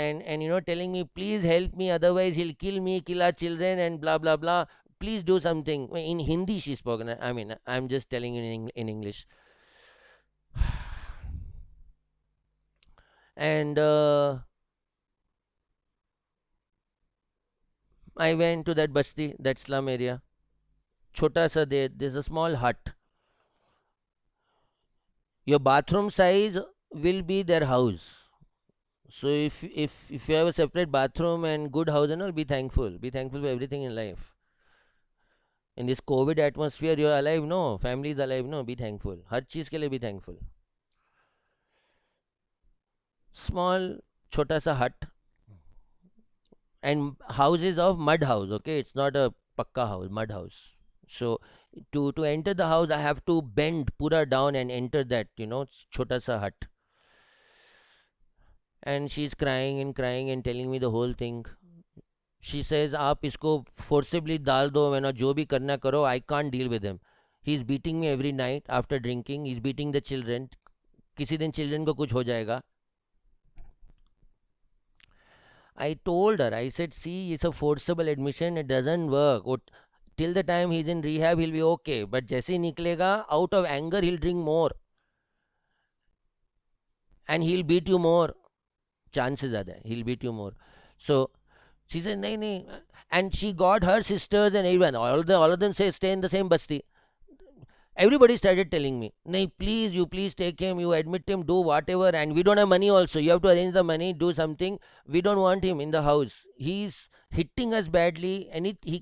telling me, please help me, otherwise he'll kill me, kill our children, and blah blah blah. Please do something. In Hindi she spoke. I mean, I'm just telling you in English. And I went to that basti, that slum area. Chota sa there's a small hut. Your bathroom size will be their house. So if you have a separate bathroom and good house and all, be thankful. Be thankful for everything in life. In this COVID atmosphere, you're alive, no? Family is alive, no? Be thankful. हर चीज के लिए be thankful. Small, छोटा सा hut and houses of mud house. Okay, it's not a pakka house, mud house. So to enter the house, I have to bend pura down and enter that, छोटा सा hut. And she's crying and telling me the whole thing. She says, आप इसको forcibly डाल दो, मैं ना जो भी करना करो. I can't deal with him. He's beating me every night after drinking. He's beating the children. किसी दिन children को कुछ हो जाएगा. I told her, I said, see, it's a forcible admission. It doesn't work. Till the time he's in rehab, he'll be okay. But जैसे ही निकलेगा, out of anger, he'll drink more. And he'll beat you more. Chances are there. He'll beat you more. So she said, nahi, nahi. And she got her sisters and everyone. All of them say, stay in the same basti. Everybody started telling me, nahi, please, you please take him, you admit him, do whatever. And we don't have money also. You have to arrange the money, do something. We don't want him in the house. He's hitting us badly. Anything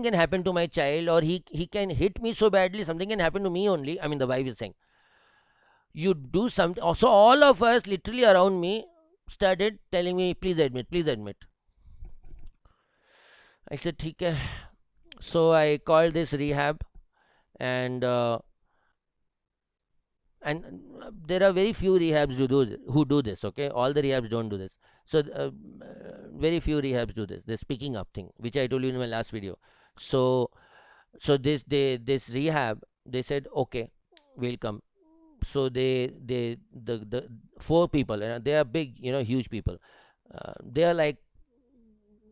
can happen to my child, or he can hit me so badly, something can happen to me only. I mean, the wife is saying. You do something. So all of us literally around me started telling me, please admit, please admit. I said, ठीक है. So I called this rehab and And there are very few rehabs who do this. Okay, all the rehabs don't do this. So very few rehabs do this. This picking up thing, which I told you in my last video. So this rehab, they said okay, we'll come. So the four people, they are big, huge people. They are like,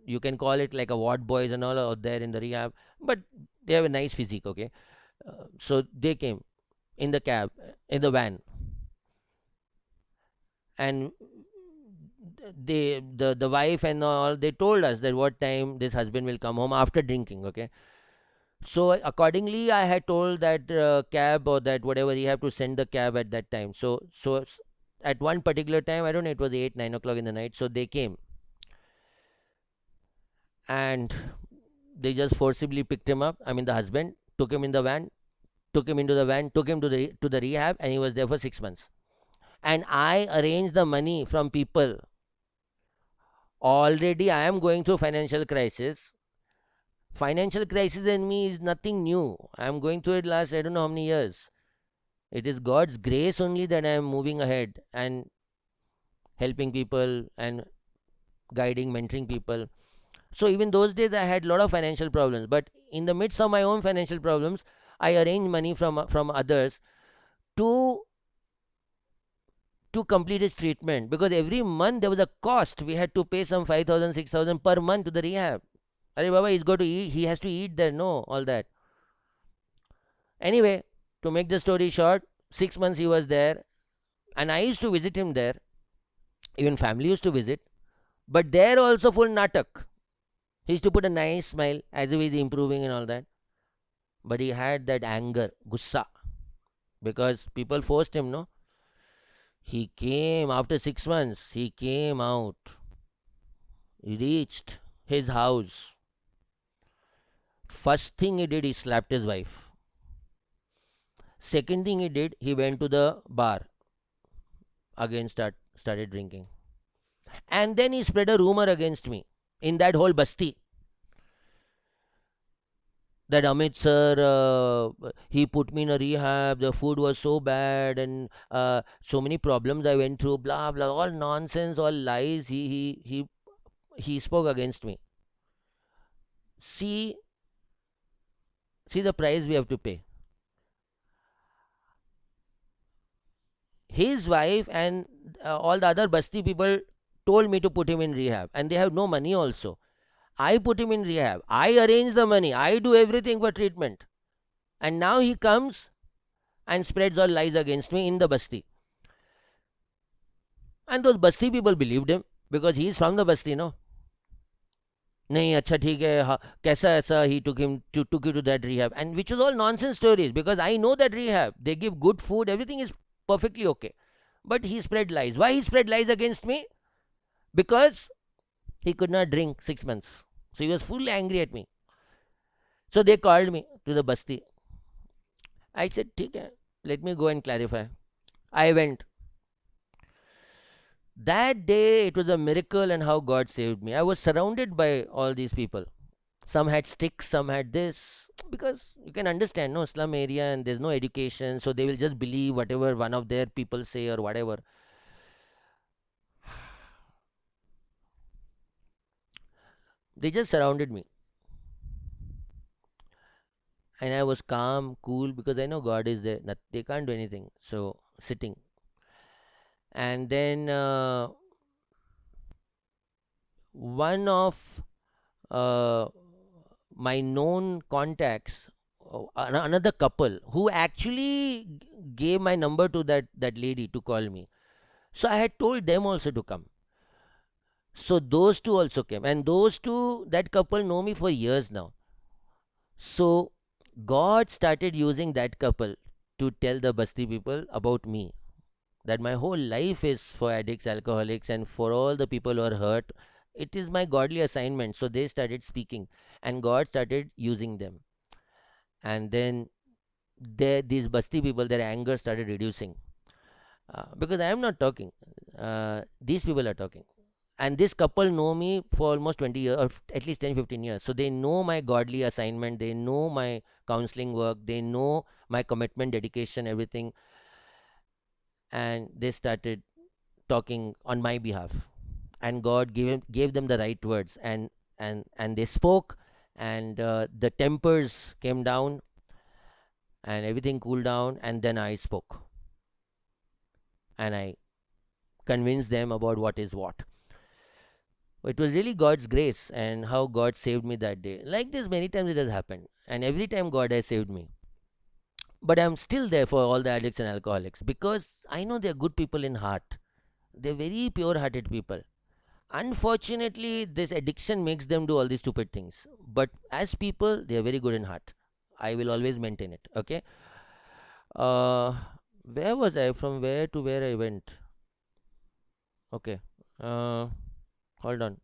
you can call it like a ward boys and all out there in the rehab, but they have a nice physique. Okay, so they came in the cab, in the van, and the wife and all, they told us that what time this husband will come home after drinking. Okay, so accordingly I had told that cab, or that whatever, he have to send the cab at that time. So at one particular time, I don't know, it was 8 9 o'clock in the night, so they came, and they just forcibly picked him up. I mean, the husband took him in the van, took him into the van, took him to the rehab, and he was there for 6 months. And I arranged the money from people. Already I am going through financial crisis. Financial crisis in me is nothing new. I am going through it last, I don't know how many years. It is God's grace only that I am moving ahead and helping people and guiding, mentoring people. So even those days I had a lot of financial problems, but in the midst of my own financial problems, I arranged money from others to complete his treatment, because every month there was a cost. We had to pay some 5,000 6,000 per month to the rehab. Are Baba, he's got to eat, he has to eat there, no, all that. Anyway, to make the story short, 6 months he was there, and I used to visit him there. Even family used to visit, but there also full natak. He used to put a nice smile as if he's improving and all that, but he had that anger, gussa, because people forced him, no. He came after 6 months, he came out, he reached his house. First thing he did, he slapped his wife. Second thing he did, he went to the bar again, started drinking, and then he spread a rumor against me in that whole basti, that Amit sir, he put me in a rehab, the food was so bad, and so many problems I went through, blah blah, all nonsense, all lies. He spoke against me. See the price we have to pay. His wife and all the other basti people told me to put him in rehab, and they have no money also. I put him in rehab, I arrange the money, I do everything for treatment, and now he comes and spreads all lies against me in the basti. And those basti people believed him, because he is from the basti, no. नहीं अच्छा ठीक है हाँ, कैसा ऐसा, he took you to that rehab, and which was all nonsense stories, because I know that rehab, they give good food, everything is perfectly okay. But he spread lies. Why he spread lies against me? Because he could not drink 6 months, so he was fully angry at me. So they called me to the basti. I said ठीक है, let me go and clarify. I went. That day it was a miracle, and how God saved me. I was surrounded by all these people. Some had sticks, some had this, because you can understand, no, slum area, and there's no education, so they will just believe whatever one of their people say or whatever. They just surrounded me, and I was calm, cool, because I know God is there. They can't do anything. So sitting, and then one of uh, my known contacts, another couple who actually gave my number to that lady to call me. So I had told them also to come. So those two also came, and those two, that couple, know me for years now. So God started using that couple to tell the Basti people about me, that my whole life is for addicts, alcoholics, and for all the people who are hurt. It is my godly assignment. So they started speaking, and God started using them. And then these Basti people, their anger started reducing, because I am not talking. These people are talking. And this couple know me for almost 20 years, or at least 10 15 years. So they know my godly assignment, they know my counseling work, they know my commitment, dedication, everything. and they started talking on my behalf, and God gave them the right words, and they spoke, and the tempers came down, and everything cooled down, and then I spoke, and I convinced them about what is what. It was really God's grace and how God saved me that day. Like this, many times it has happened, and every time God has saved me. But I'm still there for all the addicts and alcoholics because I know they're good people in heart. They're very pure hearted people. Unfortunately, this addiction makes them do all these stupid things. But as people, they are very good in heart. I will always maintain it. Okay. Uh, where was I? From where to where I went? Okay. Uh, hold on.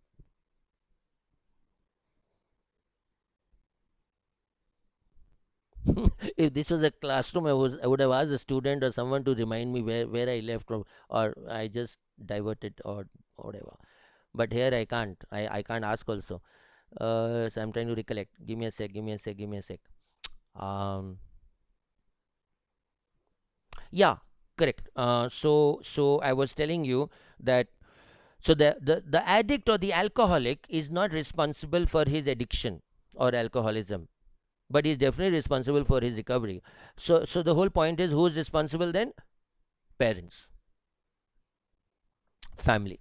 If this was a classroom, I would have asked a student or someone to remind me where I left from, or I just diverted or whatever. But here I can't. I can't ask also. So I'm trying to recollect. Give me a sec. Give me a sec. Give me a sec. Um, yeah, correct. So I was telling you that the addict or the alcoholic is not responsible for his addiction or alcoholism, but he's definitely responsible for his recovery. So the whole point is, who's responsible then? Parents, family.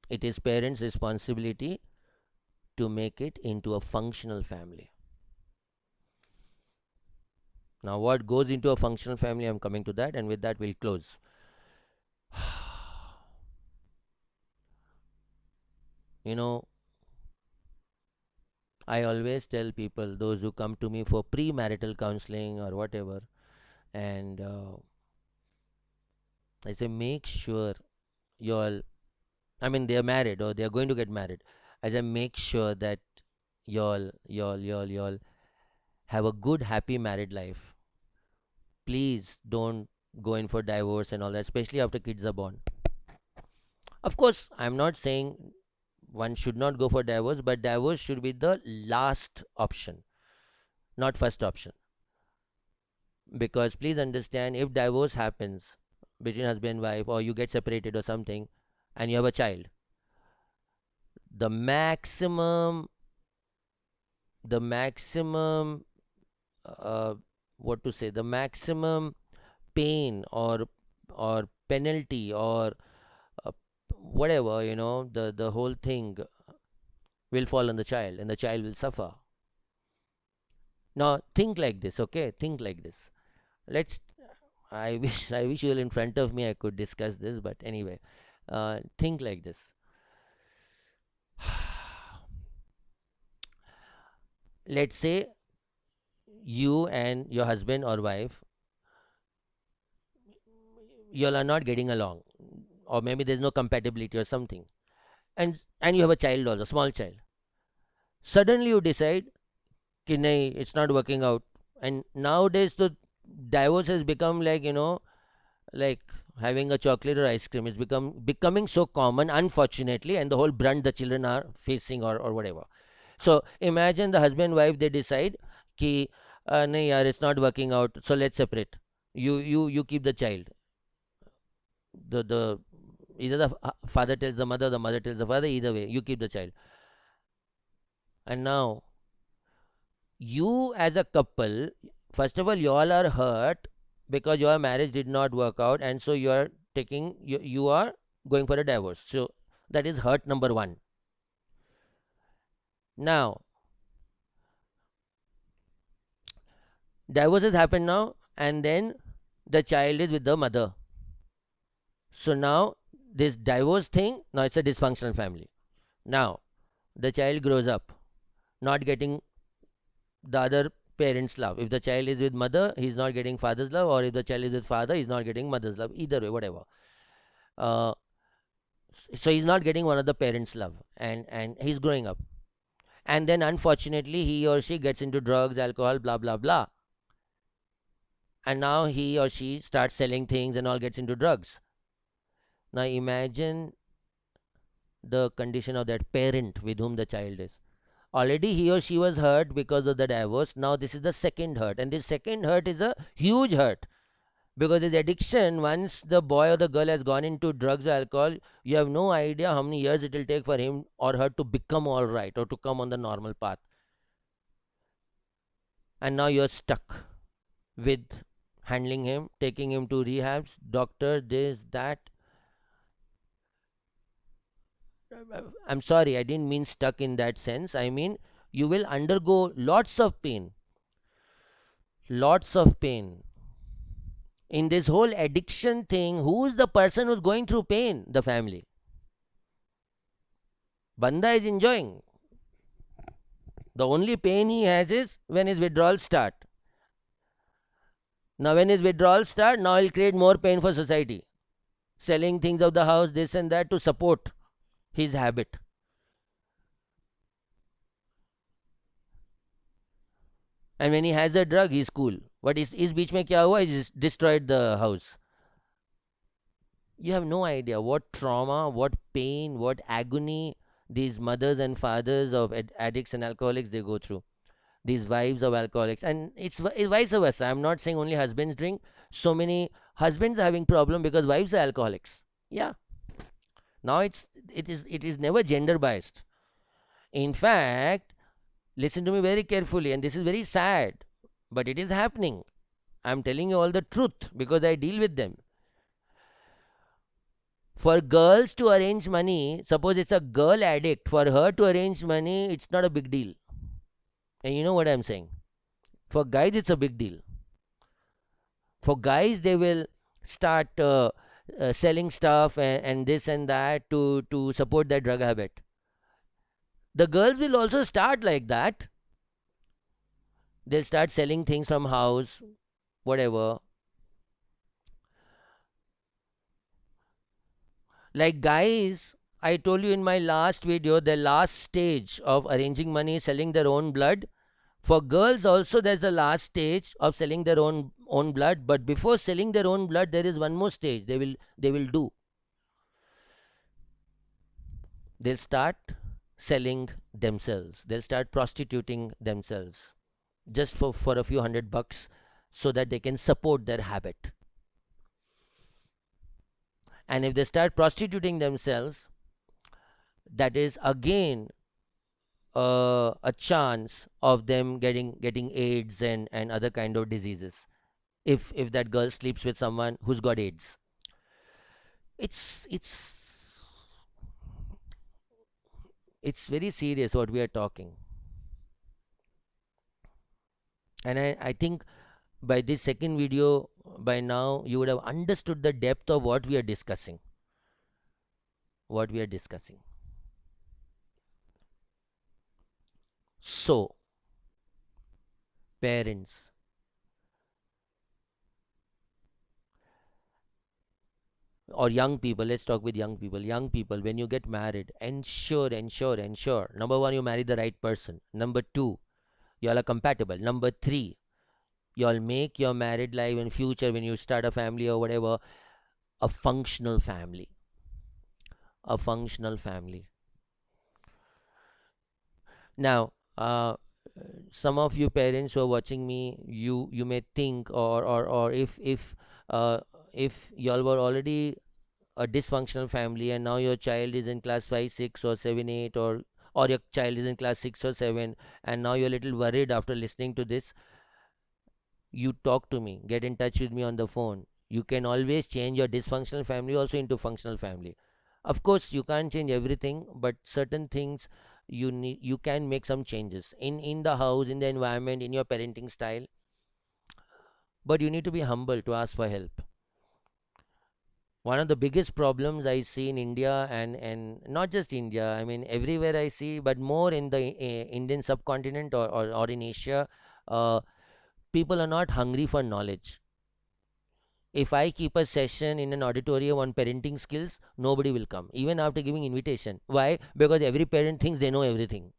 It is parents' responsibility to make it into a functional family. Now, what goes into a functional family? I'm coming to that, and with that, we'll close. You know, I always tell people, those who come to me for premarital counseling or whatever, and I say, make sure you all, I mean, they're married or they're going to get married. I say, make sure that y'all have a good, happy married life. Please don't go in for divorce and all that, especially after kids are born. Of course, I'm not saying one should not go for divorce, but divorce should be the last option, not first option. Because please understand, if divorce happens between husband and wife, or you get separated or something, and you have a child, the maximum, uh, what to say, the maximum pain or penalty or uh, whatever, the whole thing will fall on the child, and the child will suffer. Now think like this, okay? Think like this. Let's I wish you were in front of me, I could discuss this, but anyway, think like this. Let's say you and your husband or wife, you all are not getting along, or maybe there's no compatibility or something, and you have a child, also small child. Suddenly you decide कि नहीं, it's not working out. And nowadays the divorce has become like, like having a chocolate or ice cream. It's becoming so common, unfortunately, and the whole brunt the children are facing, or whatever. So imagine the husband wife, they decide कि नहीं यार, it's not working out, so let's separate. You keep the child. The Either the father tells the mother tells the father, either way you keep the child. And now, you as a couple, first of all, you all are hurt because your marriage did not work out, and so you are going for a divorce. So that is hurt number one. Now, divorce has happened now, and then the child is with the mother. So now, this divorce thing, now it's a dysfunctional family. Now the child grows up not getting the other parent's love. If the child is with mother, he's not getting father's love, or if the child is with father, he's not getting mother's love. Either way, whatever. uh, so he's not getting one of the parents' love, and he's growing up, and then unfortunately he or she gets into drugs, alcohol, blah blah blah, and now he or she starts selling things and all, gets into drugs. Now imagine the condition of that parent with whom the child is. Already he or she was hurt because of the divorce. Now this is the second hurt, and this second hurt is a huge hurt, because this addiction, once the boy or the girl has gone into drugs or alcohol, you have no idea how many years it will take for him or her to become all right or to come on the normal path. And now you're stuck with handling him, taking him to rehabs, doctor, this, that. I'm sorry, I didn't mean stuck in that sense. I mean, you will undergo lots of pain. Lots of pain. In this whole addiction thing, who's the person who's going through pain? The family. Banda is enjoying. The only pain he has is when his withdrawals start. Now, when his withdrawals start, now he'll create more pain for society. Selling things of the house, this and that to support his habit. And when he has a drug, he's cool. But is beach mein kya hua? He just destroyed the house. You have no idea what trauma, what pain, what agony these mothers and fathers of addicts and alcoholics they go through. These wives of alcoholics, and it's vice versa. I'm not saying only husbands drink. So many husbands are having problem because wives are alcoholics. Yeah. Now it is never gender biased. In fact, listen to me very carefully, and this is very sad, but it is happening. I'm telling you all the truth because I deal with them. For girls to arrange money, suppose it's a girl addict, for her to arrange money, it's not a big deal. And you know what I'm saying? For guys, it's a big deal. For guys, they will start selling stuff and this and that to support their drug habit. The girls will also start like that. They'll start selling things from house, whatever. Like guys, I told you in my last video, the last stage of arranging money is selling their own blood. For girls also, there's the last stage of selling their own blood. But before selling their own blood, there is one more stage they will do. They'll start selling themselves. They'll start prostituting themselves just for a few $100 so that they can support their habit. And if they start prostituting themselves, that is again a chance of them getting AIDS and other kind of diseases. If that girl sleeps with someone who's got AIDS, it's it's very serious what we are talking. And I think by this second video, by now you would have understood the depth of what we are discussing. What we are discussing. So, parents, or young people, let's talk with young people. Young people, when you get married, ensure. Number one, you marry the right person. Number two, you all are compatible. Number three, you all make your married life in future when you start a family or whatever a functional family. A functional family. Now, some of you parents who are watching me, you may think, or if y'all were already a dysfunctional family and now your child is in class 5, 6 or 7, 8, or your child is in class 6 or 7, and now you're a little worried after listening to this, you talk to me, get in touch with me on the phone. You can always change your dysfunctional family also into functional family. Of course, you can't change everything, but certain things you can make some changes in the house, in the environment, in your parenting style. But you need to be humble to ask for help. One of the biggest problems I see in India, and not just India, I mean everywhere I see, but more in the Indian subcontinent or in Asia, people are not hungry for knowledge. If I keep a session in an auditorium on parenting skills, nobody will come, even after giving invitation. Why? Because every parent thinks they know everything.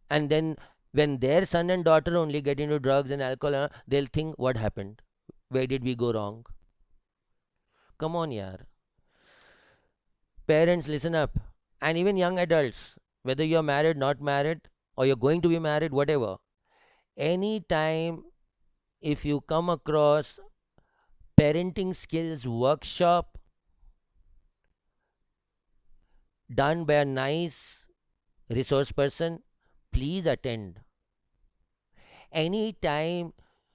And then when their son and daughter only get into drugs and alcohol, they'll think, what happened? Where did we go wrong? Come on, yaar. Parents, listen up. and even young adults, whether you're married, not married, or you're going to be married, whatever, anytime if you come across parenting skills workshop done by a nice resource person, please attend. Anytime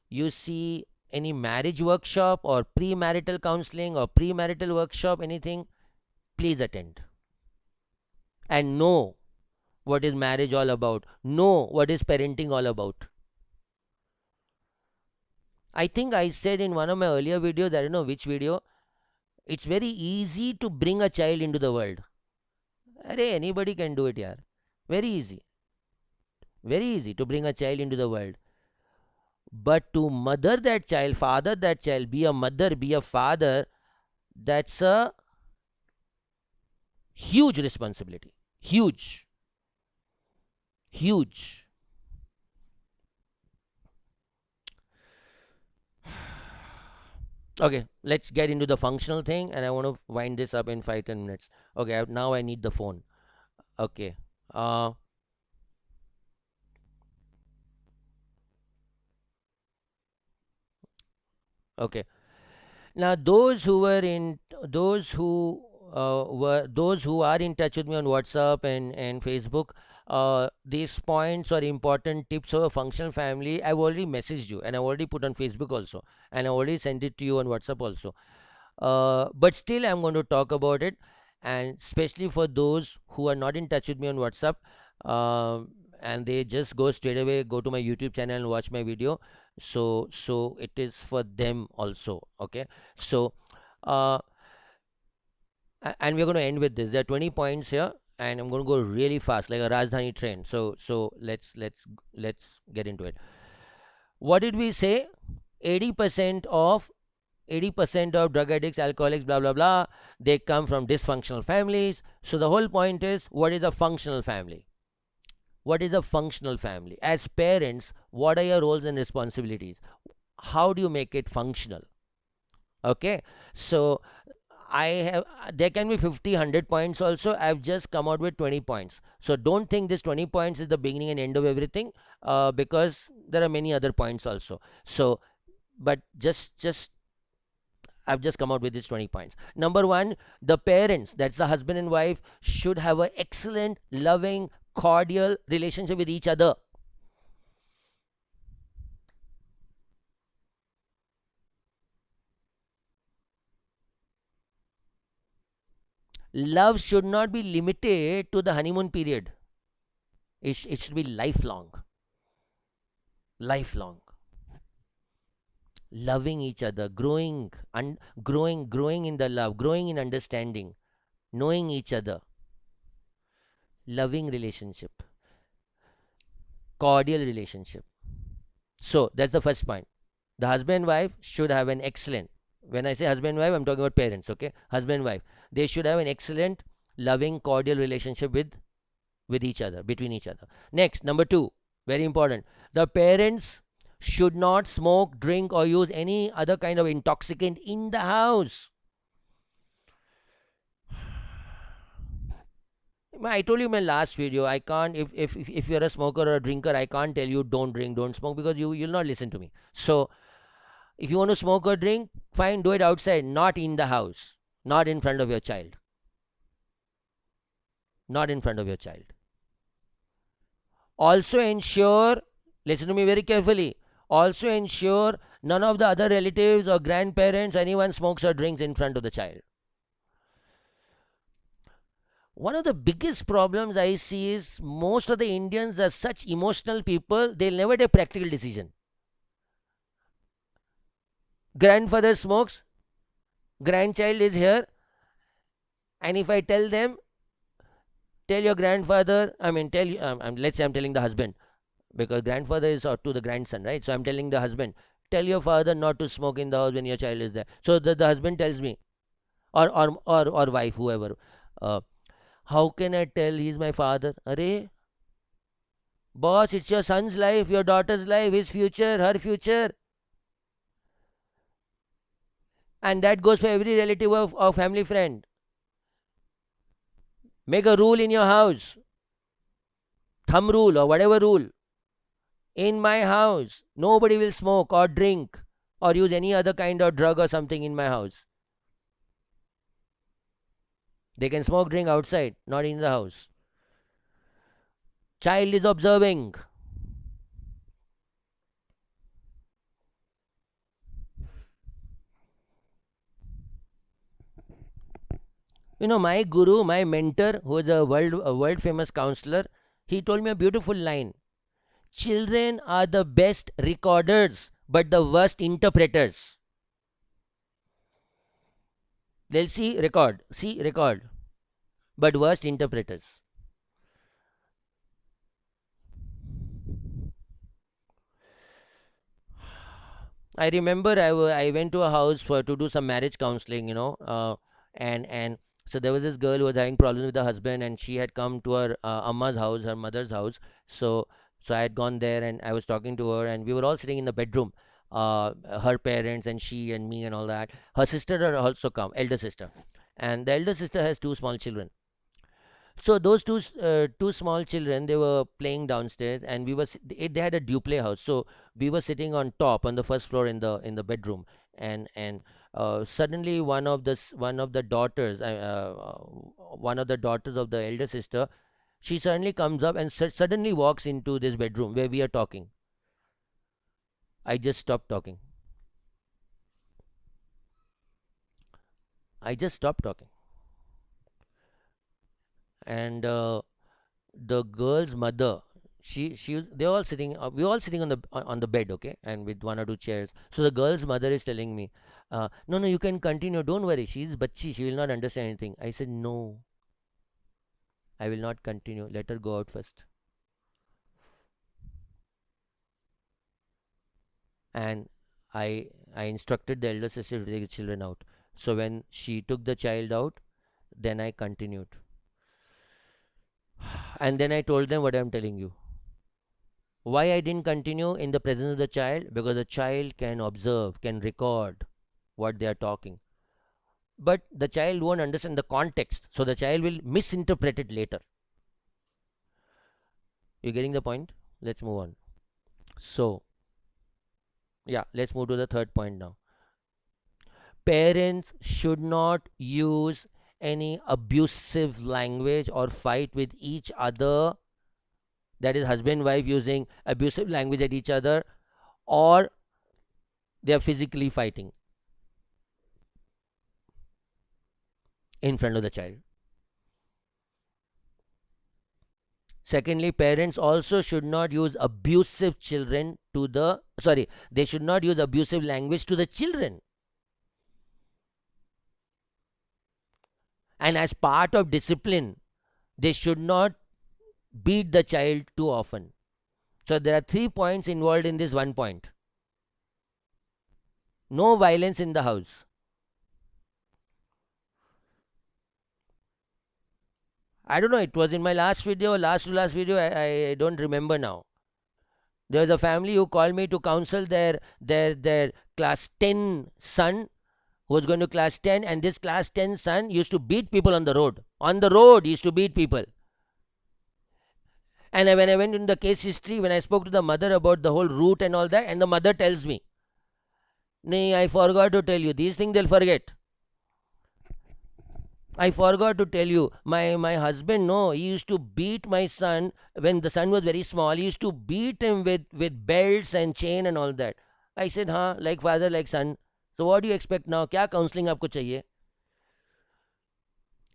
you see any marriage workshop or premarital counseling or premarital workshop, anything, please attend and know what is marriage all about, know what is parenting all about. I think I said in one of my earlier videos, I don't know which video, it's very easy to bring a child into the world. Arey, anybody can do it, yaar. Very easy. Very easy to bring a child into the world. But to mother that child, father that child, be a mother, be a father, that's a huge responsibility. Huge. Huge. Okay, let's get into the functional thing, and I want to wind this up in 5-10 minutes. Okay, now I need the phone. Okay. Uh, okay. Now, those who are in touch with me on WhatsApp and Facebook, these points or important tips for a functional family, I've already messaged you and I've already put on Facebook also, and I already sent it to you on WhatsApp also. But still, I'm going to talk about it, and especially for those who are not in touch with me on WhatsApp, and they just go straight away, go to my YouTube channel and watch my video. So it is for them also. Okay. So, uh, and we're going to end with this. There are 20 points here, and I'm going to go really fast, like a Rajdhani train. So let's get into it. What did we say? 80% of 80% of drug addicts, alcoholics, blah blah blah, they come from dysfunctional families. So the whole point is, what is a functional family? What is a functional family? As parents, what are your roles and responsibilities? How do you make it functional? Okay, so I have, there can be 50, 100 points also. I've just come out with 20 points. So don't think this 20 points is the beginning and end of everything, because there are many other points also. So, but just I've just come out with these 20 points. Number one, the parents, that's the husband and wife, should have an excellent, loving, cordial relationship with each other. Love should not be limited to the honeymoon period. It should be lifelong. Lifelong. Loving each other, growing in the love, growing in understanding, knowing each other, loving relationship, cordial relationship. So that's the first point. The husband and wife should have an excellent, when I say husband and wife, I'm talking about parents, okay? Husband and wife, they should have an excellent, loving, cordial relationship with each other, between each other. Next, number two, very important, the parents should not smoke, drink, or use any other kind of intoxicant in the house. I told you in my last video, I can't, if you're a smoker or a drinker, I can't tell you don't drink, don't smoke, because you'll not listen to me. So if you want to smoke or drink, fine, do it outside, not in the house, not in front of your child. Not in front of your child. Also ensure, listen to me very carefully, also ensure none of the other relatives or grandparents, anyone smokes or drinks in front of the child. One of the biggest problems I see is most of the Indians are such emotional people, they'll never take practical decision. Grandfather smokes, grandchild is here, and if I tell them, tell your grandfather, I mean, let's say I'm telling the husband, because grandfather is to the grandson, right? So I'm telling the husband, tell your father not to smoke in the house when your child is there. So the husband tells me, or wife, whoever, how can I tell he's my father? Arey, boss, it's your son's life, your daughter's life, his future, her future. And that goes for every relative of family friend. Make a rule in your house, thumb rule or whatever rule. In my house, nobody will smoke or drink or use any other kind of drug or something in my house. They can smoke, drink outside, not in the house. Child is observing. My guru, my mentor, who is a world famous counselor, he told me a beautiful line. Children are the best recorders, but the worst interpreters. They'll see, record, but worst interpreters. I remember I went to a house to do some marriage counseling, and so there was this girl who was having problems with her husband, and she had come to her amma's house, her mother's house. So so I had gone there, and I was talking to her, and we were all sitting in the bedroom, her parents and she and me and all that. Her sister had also come, elder sister, and the elder sister has two small children. So those two small children, they were playing downstairs, and they had a duplex house. So we were sitting on top on the first floor in the bedroom, and suddenly one of the daughters, one of the daughters of the elder sister, she suddenly comes up and suddenly walks into this bedroom where we are talking. I just stopped talking. I just stopped talking, and the girl's mother, they all sitting we all sitting on the bed, okay, and with one or two chairs. So the girl's mother is telling me, no, no, you can continue, don't worry, she's bachchi, she will not understand anything. I said, no, I will not continue, let her go out first. And I instructed the elder sister to take the children out. So when she took the child out, then I continued, and then I told them what I'm telling you. Why I didn't continue in the presence of the child? Because the child can observe, can record what they are talking. But the child won't understand the context, so the child will misinterpret it later. You getting the point? Let's move on. So, yeah, let's move to the third point now. Parents should not use any abusive language or fight with each other. That is, husband wife using abusive language at each other, or they are physically fighting in front of the child. Secondly, parents also should not use abusive children to the sorry, they should not use abusive language to the children. And as part of discipline, they should not beat the child too often. So there are 3 points involved in this one point. No violence in the house. I don't know, it was in my last video, last to last video, I don't remember now. There was a family who called me to counsel their class 10 son who was going to class 10, and this class 10 son used to beat people on the road. On the road, he used to beat people. And when I went into the case history, when I spoke to the mother about the whole route and all that, and the mother tells me, "Nee, I forgot to tell you. These things they'll forget. I forgot to tell you. My husband, no, he used to beat my son when the son was very small. He used to beat him with belts and chain and all that." I said, "Huh, like father, like son. So what do you expect now? क्या counseling आपको चाहिए?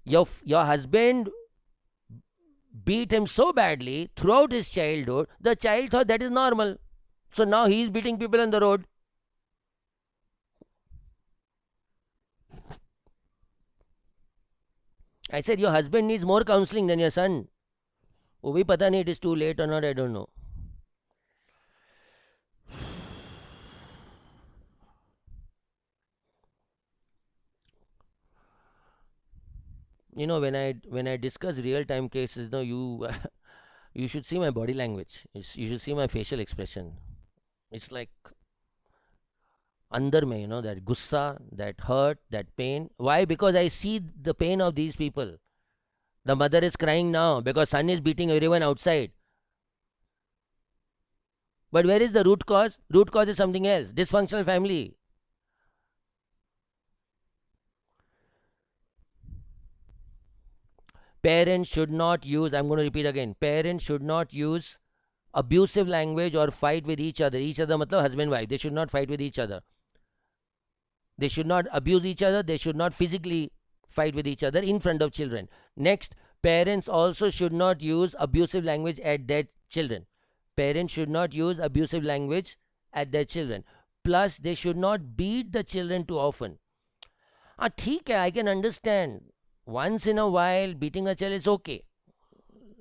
Your husband beat him so badly throughout his childhood, the child thought that is normal. So now he is beating people on the road." I said, "Your husband needs more counseling than your son." वो भी पता नहीं, it is too late or not, I don't know. When I discuss real time cases, you you should see my body language. You should see my facial expression. It's like अंदर में, that gussa, that hurt, that pain. Why? Because I see the pain of these people. The mother is crying now because son is beating everyone outside. But where is the root cause? Root cause is something else. Dysfunctional family. Parents should not use, I'm going to repeat again, parents should not use abusive language or fight with each other. Each other matlab husband wife. They should not fight with each other. They should not abuse each other. They should not physically fight with each other in front of children. Next, parents also should not use abusive language at their children. Parents should not use abusive language at their children. Plus, they should not beat the children too often. ठीक है, I can understand. Once in a while, beating a child is okay.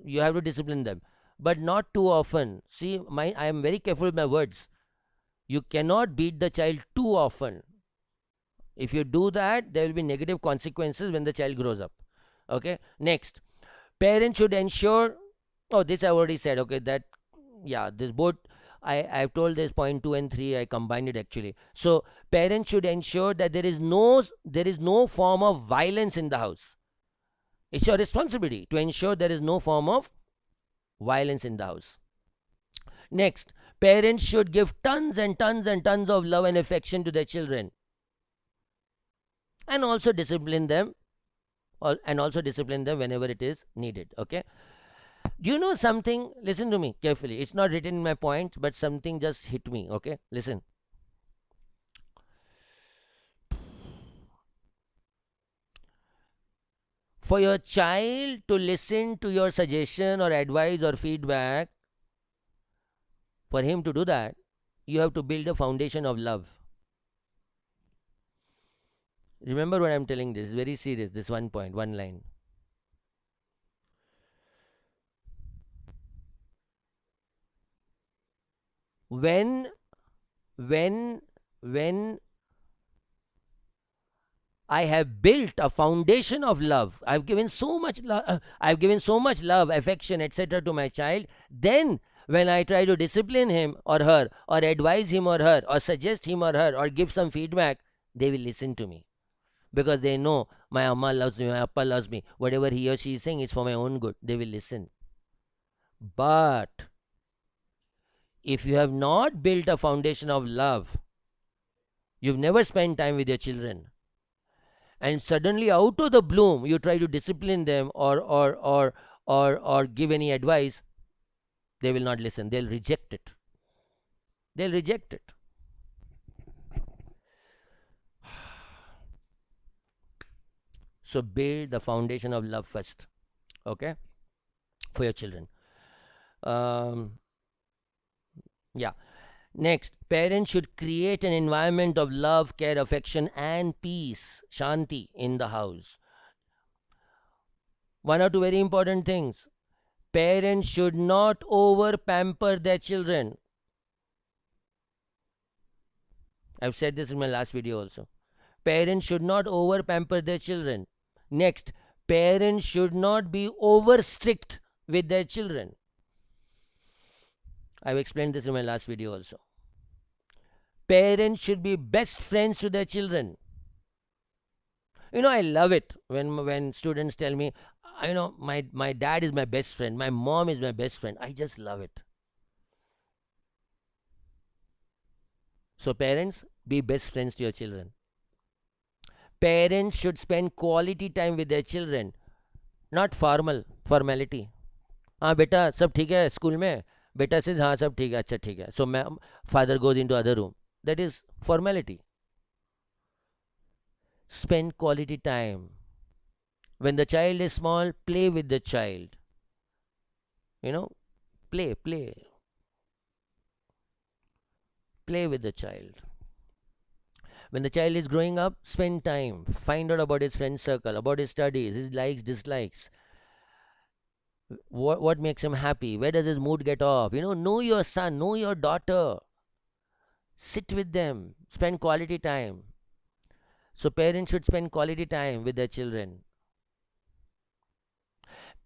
You have to discipline them, but not too often. See, I am very careful with my words. You cannot beat the child too often. If you do that, there will be negative consequences when the child grows up. Okay. Next, parents should ensure. Oh, this I already said. Okay, that yeah, this both. I've told this point 2 and 3. I combined it actually. So parents should ensure that there is no form of violence in the house. It's your responsibility to ensure there is no form of violence in the house. Next, parents should give tons and tons and tons of love and affection to their children, and also discipline them, whenever it is needed. Okay. Do you know something? Listen to me carefully. It's not written in my point, but something just hit me. Okay, listen. For your child to listen to your suggestion or advice or feedback, for him to do that, you have to build a foundation of love. Remember what I'm telling this. Very serious. This one point, one line. When I have built a foundation of love, I've given so much love, affection, etc. to my child, then when I try to discipline him or her, or advise him or her, or suggest him or her, or give some feedback, they will listen to me. Because they know my amma loves me, my appa loves me. Whatever he or she is saying is for my own good. They will listen. But if you have not built a foundation of love, you've never spent time with your children, and suddenly out of the bloom you try to discipline them or give any advice, they will not listen. They'll reject it. So build the foundation of love first, okay, for your children. Yeah. Next, parents should create an environment of love, care, affection, and peace, shanti, in the house. One or two very important things. Parents should not over pamper their children. I've said this in my last video also. Parents should not over pamper their children. Next, parents should not be over strict with their children. I've explained this in my last video also. Parents should be best friends to their children. I love it when students tell me, my dad is my best friend, my mom is my best friend. I just love it. So parents, be best friends to your children. Parents should spend quality time with their children, not formality. हाँ बेटा सब ठीक है school में, बेटा says हाँ सब ठीक है, अच्छा ठीक है. So father goes into other room. That is formality. Spend quality time. When the child is small, play with the child. Play with the child. When the child is growing up, spend time. Find out about his friend circle, about his studies, his likes, dislikes. What makes him happy? Where does his mood get off? Know your son, know your daughter. Sit with them. Spend quality time. So parents should spend quality time with their children.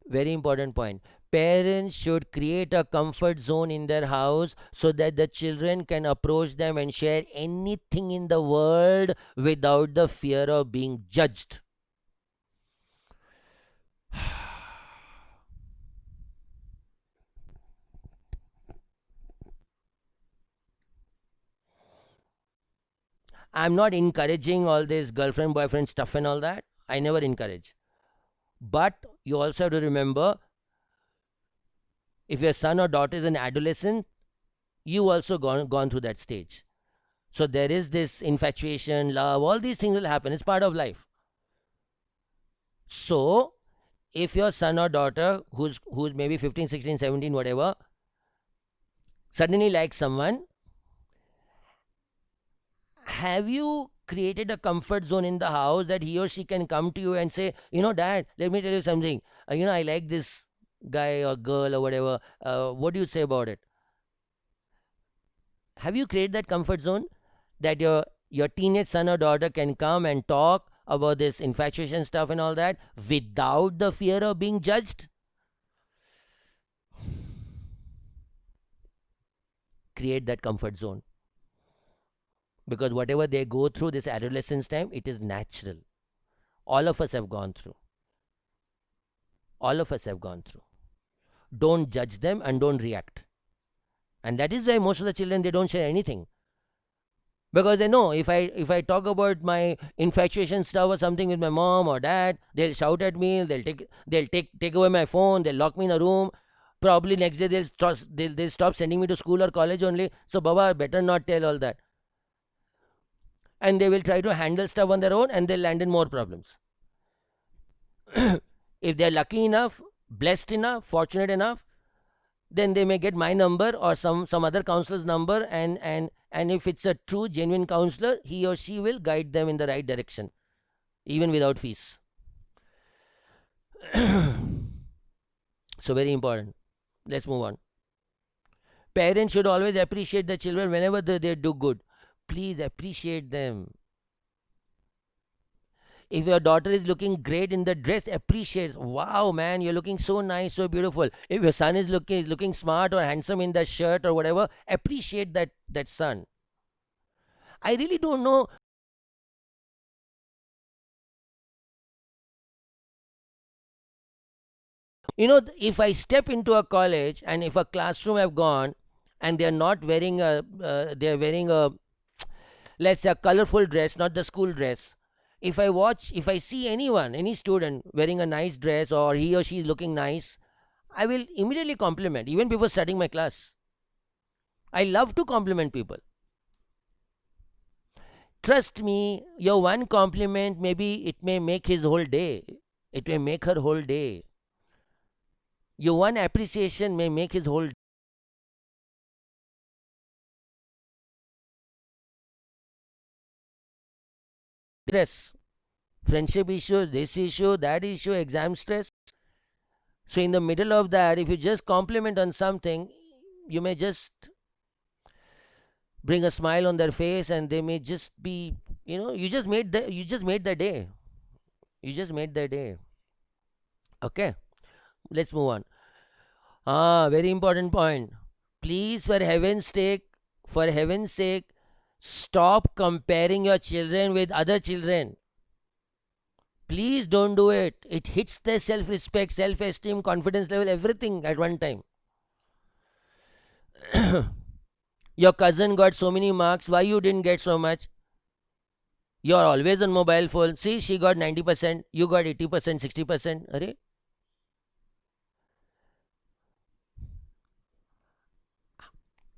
Very important point. Parents should create a comfort zone in their house so that the children can approach them and share anything in the world without the fear of being judged. I'm not encouraging all this girlfriend, boyfriend stuff and all that. I never encourage. But you also have to remember, if your son or daughter is an adolescent, you also gone through that stage. So there is this infatuation, love, all these things will happen. It's part of life. So if your son or daughter, who's maybe 15, 16, 17, whatever, suddenly likes someone, have you created a comfort zone in the house that he or she can come to you and say, Dad, let me tell you something. I like this guy or girl or whatever. What do you say about it? Have you created that comfort zone that your teenage son or daughter can come and talk about this infatuation stuff and all that without the fear of being judged? Create that comfort zone, because whatever they go through this adolescence time, it is natural. All of us have gone through. All of us have gone through. Don't judge them and don't react. And that is why most of the children, they don't share anything, because they know, if I talk about my infatuation stuff or something with my mom or dad, they'll shout at me, they'll take away my phone, they'll lock me in a room. Probably next day they'll stop sending me to school or college only. So Baba, better not tell all that. And they will try to handle stuff on their own, and they'll land in more problems. If they're lucky enough, blessed enough, fortunate enough, then they may get my number or some other counselor's number, and if it's a true genuine counselor, he or she will guide them in the right direction, even without fees. So very important. Let's move on. Parents should always appreciate the children whenever they do good. Please appreciate them. If your daughter is looking great in the dress, appreciate. Wow, man, you're looking so nice, so beautiful. If your son is looking smart or handsome in the shirt or whatever, appreciate that son. I really don't know. If I step into a college and if a classroom have gone and they're not wearing they're wearing a, let's say, a colorful dress, not the school dress. If I see anyone, any student wearing a nice dress or he or she is looking nice, I will immediately compliment, even before starting my class. I love to compliment people. Trust me, your one compliment, maybe it may make his whole day. It may make her whole day. Your one appreciation may make his whole stress. Friendship issue, this issue, that issue, exam stress. So in the middle of that, if you just compliment on something, you may just bring a smile on their face, and they may just be, you just made their day. You just made their day. Okay, let's move on. Very important point. Please, for heaven's sake, stop comparing your children with other children. Please don't do it. It hits their self-respect, self-esteem, confidence level, everything at one time. Your cousin got so many marks, why you didn't get so much? You're always on mobile phone. See, she got 90%, you got 80%, 60%. Arey?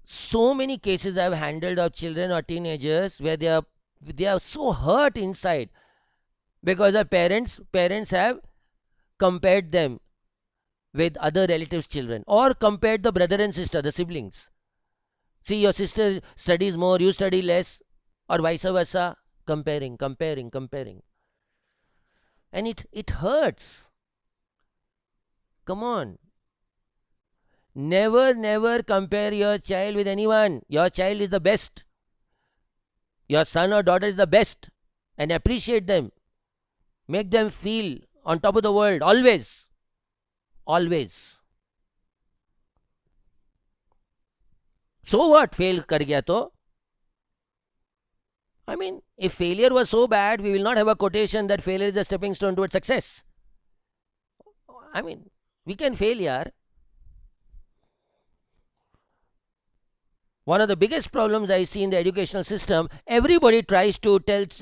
So many cases I've handled of children or teenagers where they are so hurt inside because their parents have compared them with other relatives' children, or compared the brother and sister, the siblings. See, your sister studies more, you study less, or vice versa. Comparing. And it hurts. Come on. Never compare your child with anyone. Your child is the best. Your son or daughter is the best. And appreciate them. Make them feel on top of the world. Always. Always. So what? Fail kar gaya to? I mean, if failure was so bad, we will not have a quotation that failure is a stepping stone towards success. I mean, we can fail, yaar. One of the biggest problems I see in the educational system, everybody tries to teach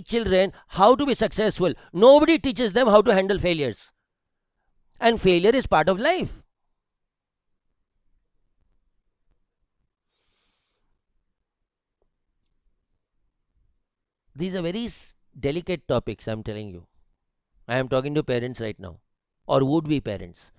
children how to be successful. Nobody teaches them how to handle failures. And failure is part of life. These are very delicate topics, I'm telling you. I am talking to parents right now, or would be parents.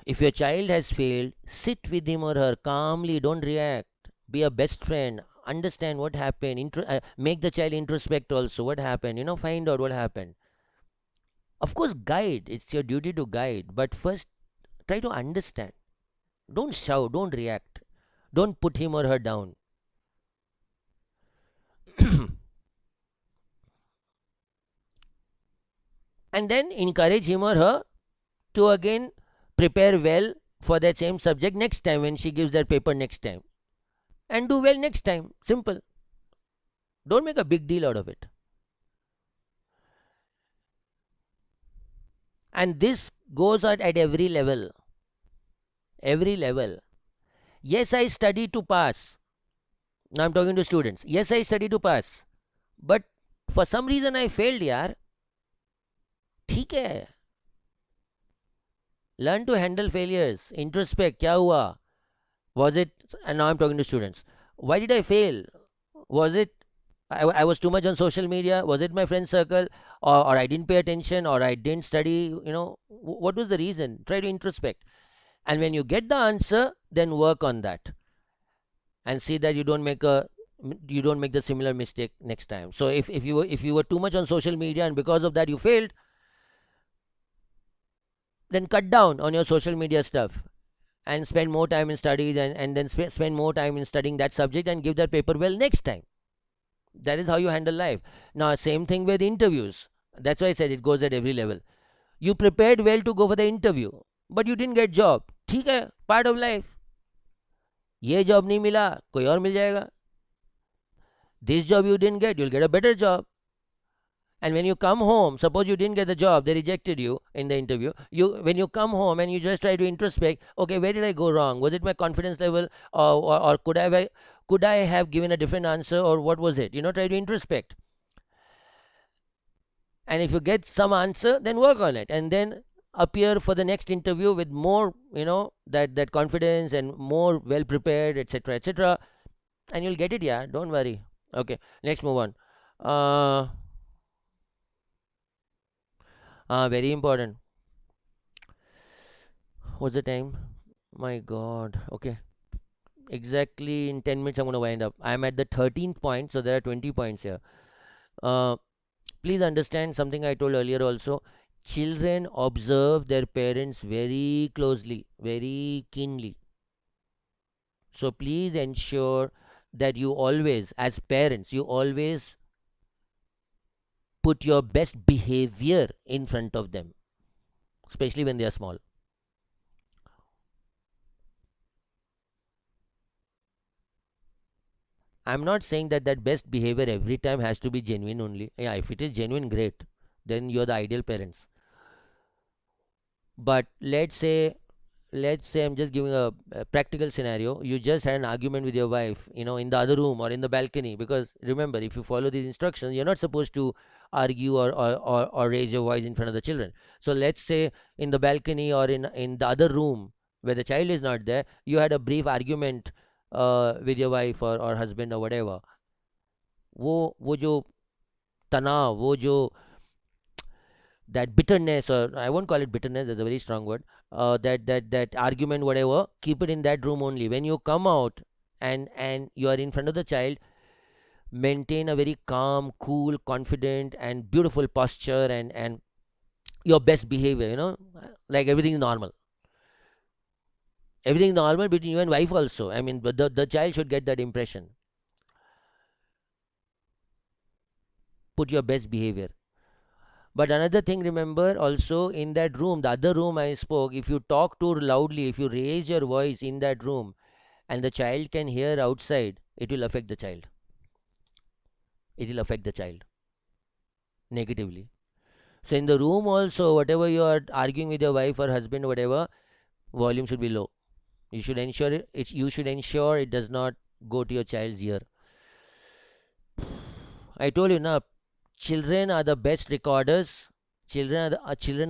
If your child has failed, sit with him or her calmly, don't react. Be a best friend. Understand what happened. Make the child introspect also. What happened? Find out what happened. Of course, guide. It's your duty to guide. But first, try to understand. Don't shout. Don't react. Don't put him or her down. And then encourage him or her to again prepare well for that same subject next time when she gives that paper next time. And do well next time. Simple. Don't make a big deal out of it. And this goes on at every level. Every level. Yes, I study to pass. Now I'm talking to students. Yes, I study to pass. But for some reason I failed, yaar. ठीक है. Learn to handle failures. Introspect. क्या हुआ? Was it, and now I'm talking to students. Why did I fail? Was it, I was too much on social media? Was it my friend circle? Or I didn't pay attention? Or I didn't study? What was the reason? Try to introspect. And when you get the answer, then work on that. And see that you don't make the similar mistake next time. So if you were too much on social media and because of that you failed, then cut down on your social media stuff and spend more time in studies, and then spend more time in studying that subject and give that paper well next time. That is how you handle life. Now same thing with interviews. That's why I said it goes at every level. You prepared well to go for the interview, but you didn't get job. ठीक है, part of life. ये job नहीं मिला, कोई और मिल जाएगा. This job you didn't get, you'll get a better job. And when you come home, suppose you didn't get the job, they rejected you in the interview. When you come home and you just try to introspect, okay, where did I go wrong? Was it my confidence level, or could I have given a different answer, or what was it? Try to introspect. And if you get some answer, then work on it, and then appear for the next interview with more, that confidence and more well prepared, etc., etc., and you'll get it. Yeah, don't worry. Okay, let's move on. Very important. What's the time? My God. Okay. Exactly in 10 minutes, I'm going to wind up. I'm at the 13th point, so there are 20 points here. Uh, Please understand something I told earlier also. Children observe their parents very closely, very keenly. So please ensure that you always, as parents, you always put your best behavior in front of them, especially when they are small. I'm not saying that best behavior every time has to be genuine only. Yeah, if it is genuine, great. Then you're the ideal parents. But let's say I'm just giving a practical scenario. You just had an argument with your wife, in the other room or in the balcony. Because remember, if you follow these instructions, you're not supposed to argue or raise your voice in front of the children. So let's say in the balcony or in the other room where the child is not there, you had a brief argument with your wife or husband or whatever. वो जो तनाव, वो जो that bitterness, or I won't call it bitterness, that's a very strong word, that argument, whatever, keep it in that room only. When you come out and you are in front of the child, maintain a very calm, cool, confident and beautiful posture, and your best behavior, like everything is normal. Everything normal between you and wife also. I mean, but the child should get that impression. Put your best behavior. But another thing, remember also, in that room, the other room I spoke, if you talk too loudly, if you raise your voice in that room and the child can hear outside, it will affect the child. It will affect the child negatively. So in the room also, whatever you are arguing with your wife or husband, whatever, volume should be low. You should ensure it does not go to your child's ear. I told you now, children are the best recorders. Children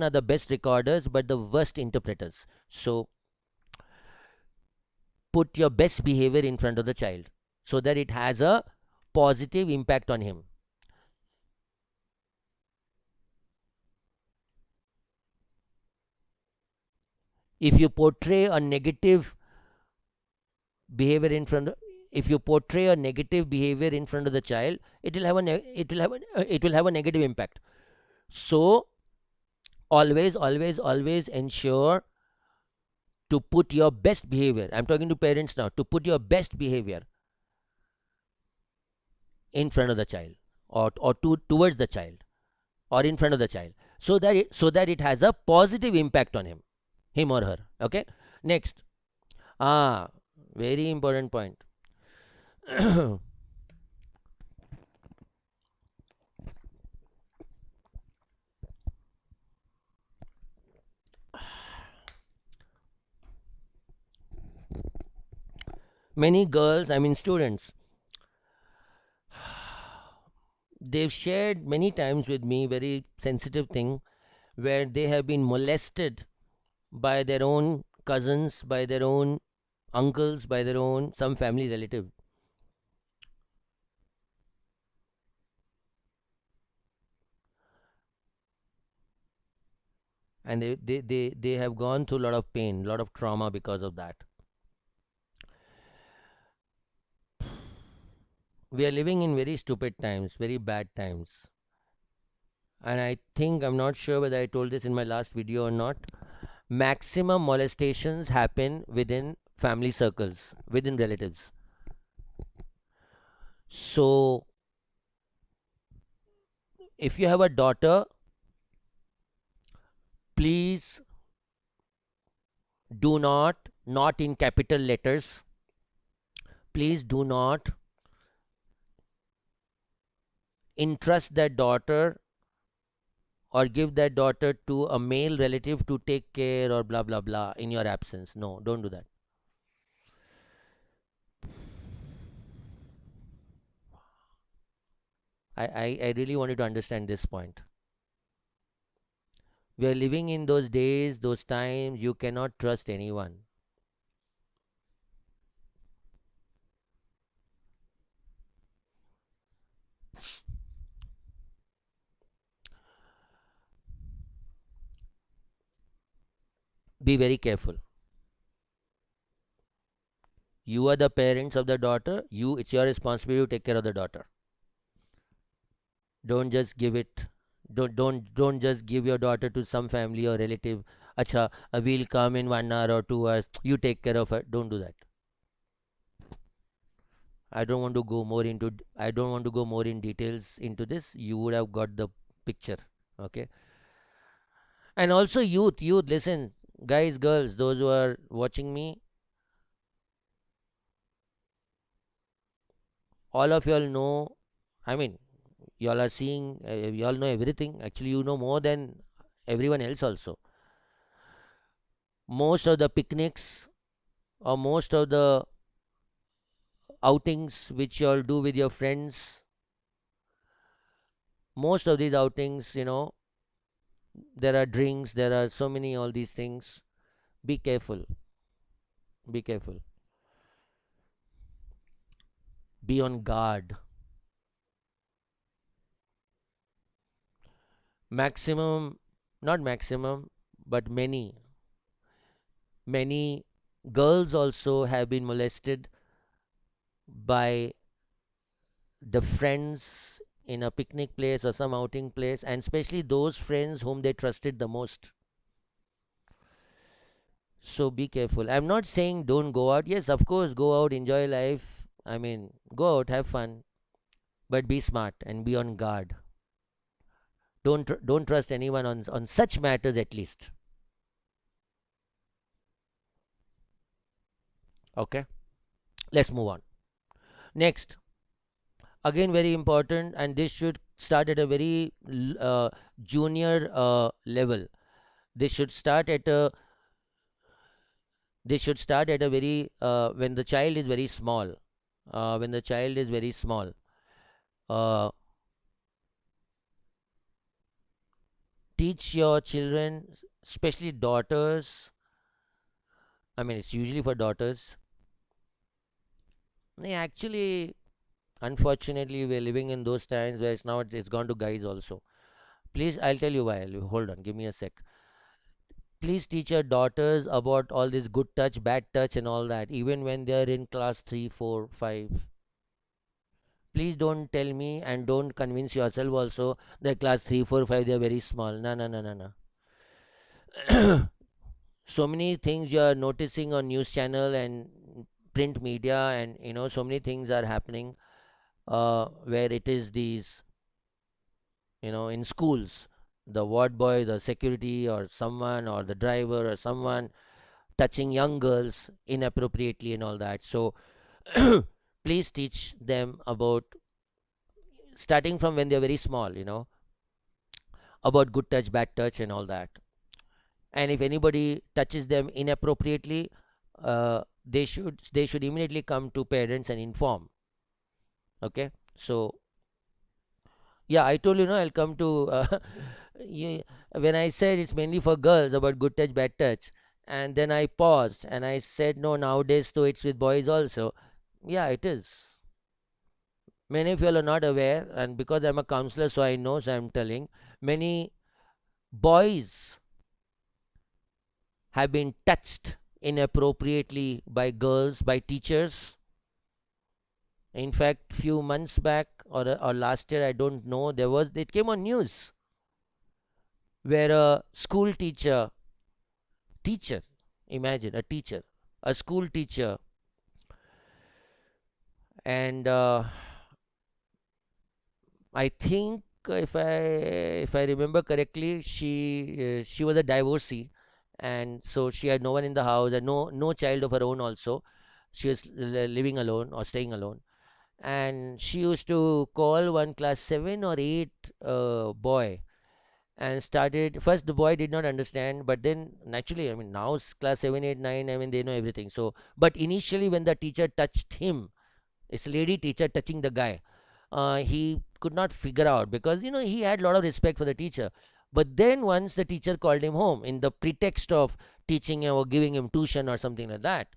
are the best recorders, but the worst interpreters. So put your best behavior in front of the child so that it has a positive impact on him. If you portray a negative behavior in front of, if you portray a negative behavior in front of the child, it will have a negative impact. So always ensure to put your best behavior. I'm talking to parents now, to put your best behavior in front of the child, or towards the child, or in front of the child, so that it has a positive impact on him or her. Okay. Next. Ah, very important point. Many girls, I mean students, they've shared many times with me very sensitive thing where they have been molested by their own cousins, by their own uncles, by their own some family relative. And they have gone through a lot of pain, a lot of trauma because of that. We are living in very stupid times, very bad times. And I think, I'm not sure whether I told this in my last video or not, maximum molestations happen within family circles, within relatives. So if you have a daughter, please do not in capital letters, please do not entrust that daughter or give that daughter to a male relative to take care or blah blah blah in your absence. No, don't do that. I really wanted to understand this point. We are living in those days, those times, you cannot trust anyone. Be very careful. You are the parents of the daughter. It's your responsibility to take care of the daughter. Don't just give it. Don't just give your daughter to some family or relative. Acha, we'll come in 1 hour or 2 hours. You take care of her. Don't do that. I don't want to go more into. I don't want to go more in details into this. You would have got the picture. Okay. And also youth. Listen, guys, girls, those who are watching me, all of y'all know. I mean, y'all are seeing. Y'all know everything. Actually, you know more than everyone else also. Most of the picnics or most of the outings which you all do with your friends, most of these outings, there are drinks, there are so many, all these things. Be careful. Be careful. Be on guard. Maximum, not maximum, but many girls also have been molested by the friends in a picnic place or some outing place, and especially those friends whom they trusted the most. So be careful. I'm not saying don't go out. Yes, of course, go out, enjoy life. I mean, go out, have fun, but be smart and be on guard. Don't trust anyone on such matters at least. Okay, let's move on. Next, again very important, and this should start at a very junior level. This should start at a They should start at a very when the child is very small. When the child is very small, uh, teach your children, especially daughters. I mean, it's usually for daughters. Actually, unfortunately, we're living in those times where it's gone to guys also. Please, I'll tell you why. Hold on, give me a sec. Please teach your daughters about all this good touch, bad touch, and all that, even when they're in class 3, 4, 5. Please don't tell me and don't convince yourself also that class 3, 4, 5 they're very small. No, no, no, no, no. So many things you are noticing on news channel and print media, and so many things are happening where it is these, in schools, the ward boy, the security, or someone, or the driver, or someone touching young girls inappropriately and all that. So please teach them about, starting from when they're very small, about good touch, bad touch, and all that. And if anybody touches them inappropriately, they should immediately come to parents and inform. Okay, so yeah, I told you, no, I'll come to you, when I said it's mainly for girls about good touch, bad touch, and then I paused and I said, no, nowadays, though, it's with boys also. Yeah, it is. Many of you all are not aware, and because I'm a counselor, so I know, so I'm telling. Many boys have been touched inappropriately by girls, by teachers. In fact, few months back, or last year, I don't know, it came on news where a school teacher, imagine a teacher, a school teacher, and I think, if I remember correctly, she was a divorcee, and so she had no one in the house and no child of her own also. She was living alone or staying alone, and she used to call one class 7 or 8 boy, and started. First, the boy did not understand, but then naturally, I mean, now class 7, 8, 9, I mean, they know everything. So, but initially, when the teacher touched him, it's a lady teacher touching the guy, he could not figure out, because he had a lot of respect for the teacher. But then once the teacher called him home in the pretext of teaching him or giving him tuition or something like that,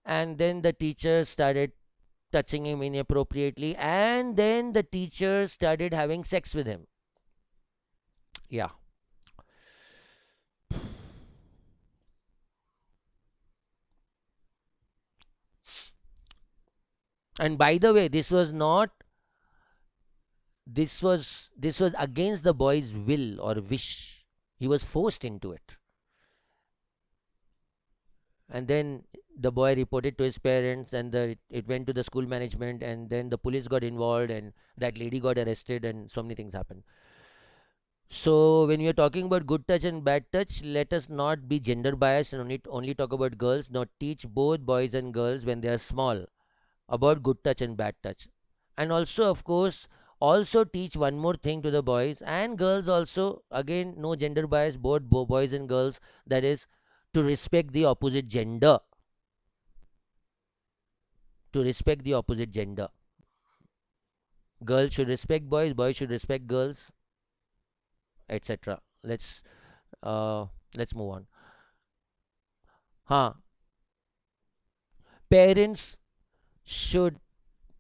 and then the teacher started touching him inappropriately, and then the teacher started having sex with him. Yeah. And by the way, this was against the boy's will or wish. He was forced into it. And then the boy reported to his parents, and it went to the school management, and then the police got involved, and that lady got arrested, and so many things happened. So when we are talking about good touch and bad touch, let us not be gender biased and only talk about girls. Not teach both boys and girls when they are small about good touch and bad touch. And also, of course, also teach one more thing to the boys and girls also. Again, no gender bias, both boys and girls. That is, to respect the opposite gender. To respect the opposite gender. Girls should respect boys, boys should respect girls, etc. Let's move on. Huh. Parents should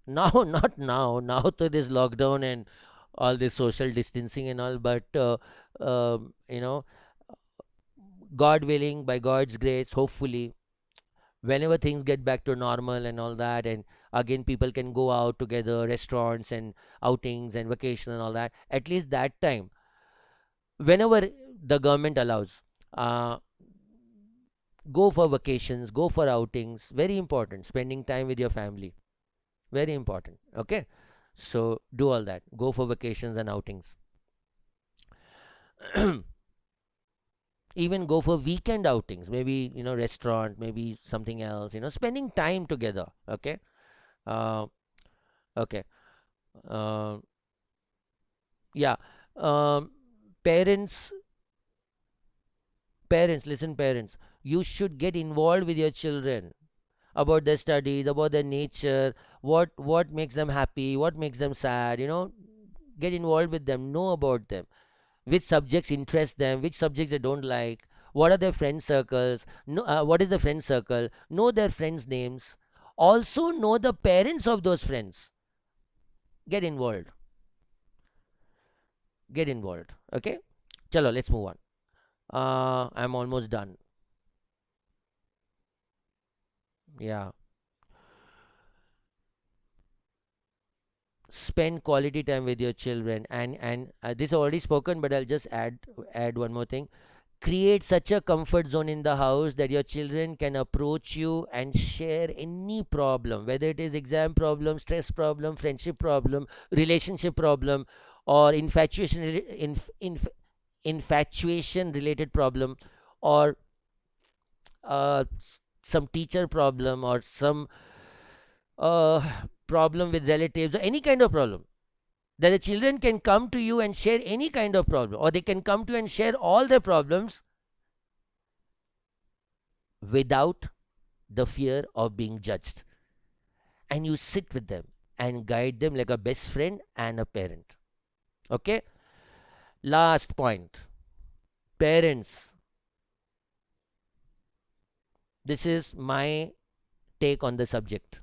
now, not now to this lockdown and all this social distancing and all, but um, you know God willing, by God's grace, hopefully, whenever things get back to normal and all that, and again people can go out together, restaurants and outings and vacation and all that, at least that time, whenever the government allows, uh, go for vacations, go for outings. Very important. Spending time with your family, very important. Okay, so do all that, go for vacations and outings. Even go for weekend outings, maybe restaurant, maybe something else, spending time together. Okay. uh, okay. uh, yeah. um, Parents, parents, listen, parents, you should get involved with your children about their studies, about their nature, what makes them happy, what makes them sad. Get involved with them, know about them, which subjects interest them, which subjects they don't like, what are their friend circles, what is the friend circle, know their friends' names, also know the parents of those friends. Get involved, get involved. Okay, chalo, let's move on. I'm almost done. Yeah. Spend quality time with your children, and this is already spoken, but I'll just add one more thing. Create such a comfort zone in the house that your children can approach you and share any problem, whether it is exam problem, stress problem, friendship problem, relationship problem, or infatuation related problem, or some teacher problem, or some problem with relatives, or any kind of problem, that the children can come to you and share any kind of problem, or they can come to you and share all their problems without the fear of being judged. And you sit with them and guide them like a best friend and a parent. Okay? Last point. Parents. This is my take on the subject.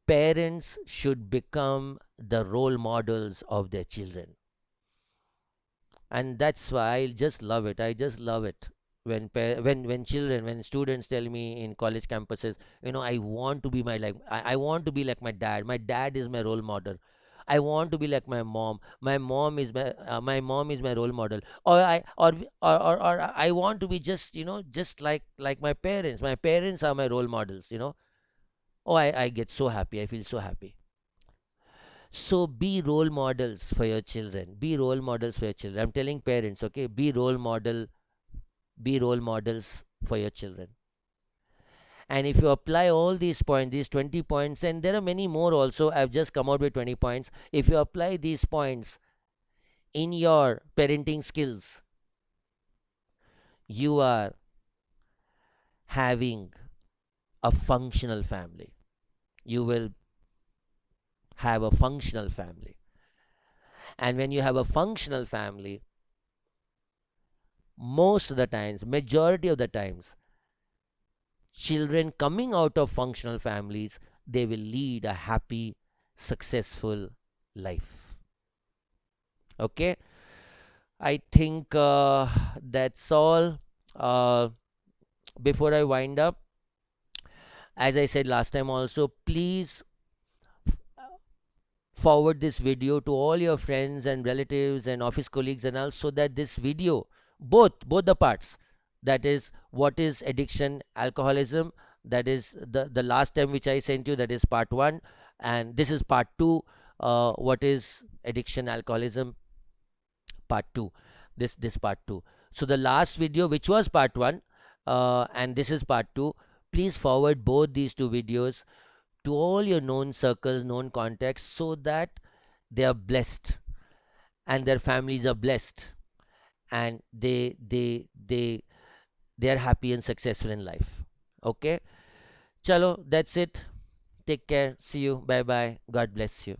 Parents should become the role models of their children. And that's why I just love it. I just love it when children, when students tell me in college campuses, I want to be I want to be like my dad. My dad is my role model. I want to be like my mom. My mom is my role model. Or I want to be just like my parents. My parents are my role models. Oh, I get so happy. I feel so happy. So be role models for your children. Be role models for your children. I'm telling parents, okay, be role models for your children. And if you apply all these points, these 20 points, and there are many more also, I've just come out with 20 points. If you apply these points in your parenting skills, you are having a functional family. You will have a functional family. And when you have a functional family, most of the times, majority of the times, children coming out of functional families, they will lead a happy, successful life. Okay, I think that's all. uh, Before I wind up, as I said last time also, please forward this video to all your friends and relatives and office colleagues and all, so that this video, both the parts, that is what is addiction, alcoholism, that is the last time which I sent you, that is part 1, and this is part 2, what is addiction, alcoholism, part 2, this part 2. So the last video, which was part 1, and this is part 2, please forward both these two videos to all your known circles, known contacts, so that they are blessed and their families are blessed, and they are happy and successful in life. Okay, chalo, that's it. Take care. See you. Bye bye. God bless you.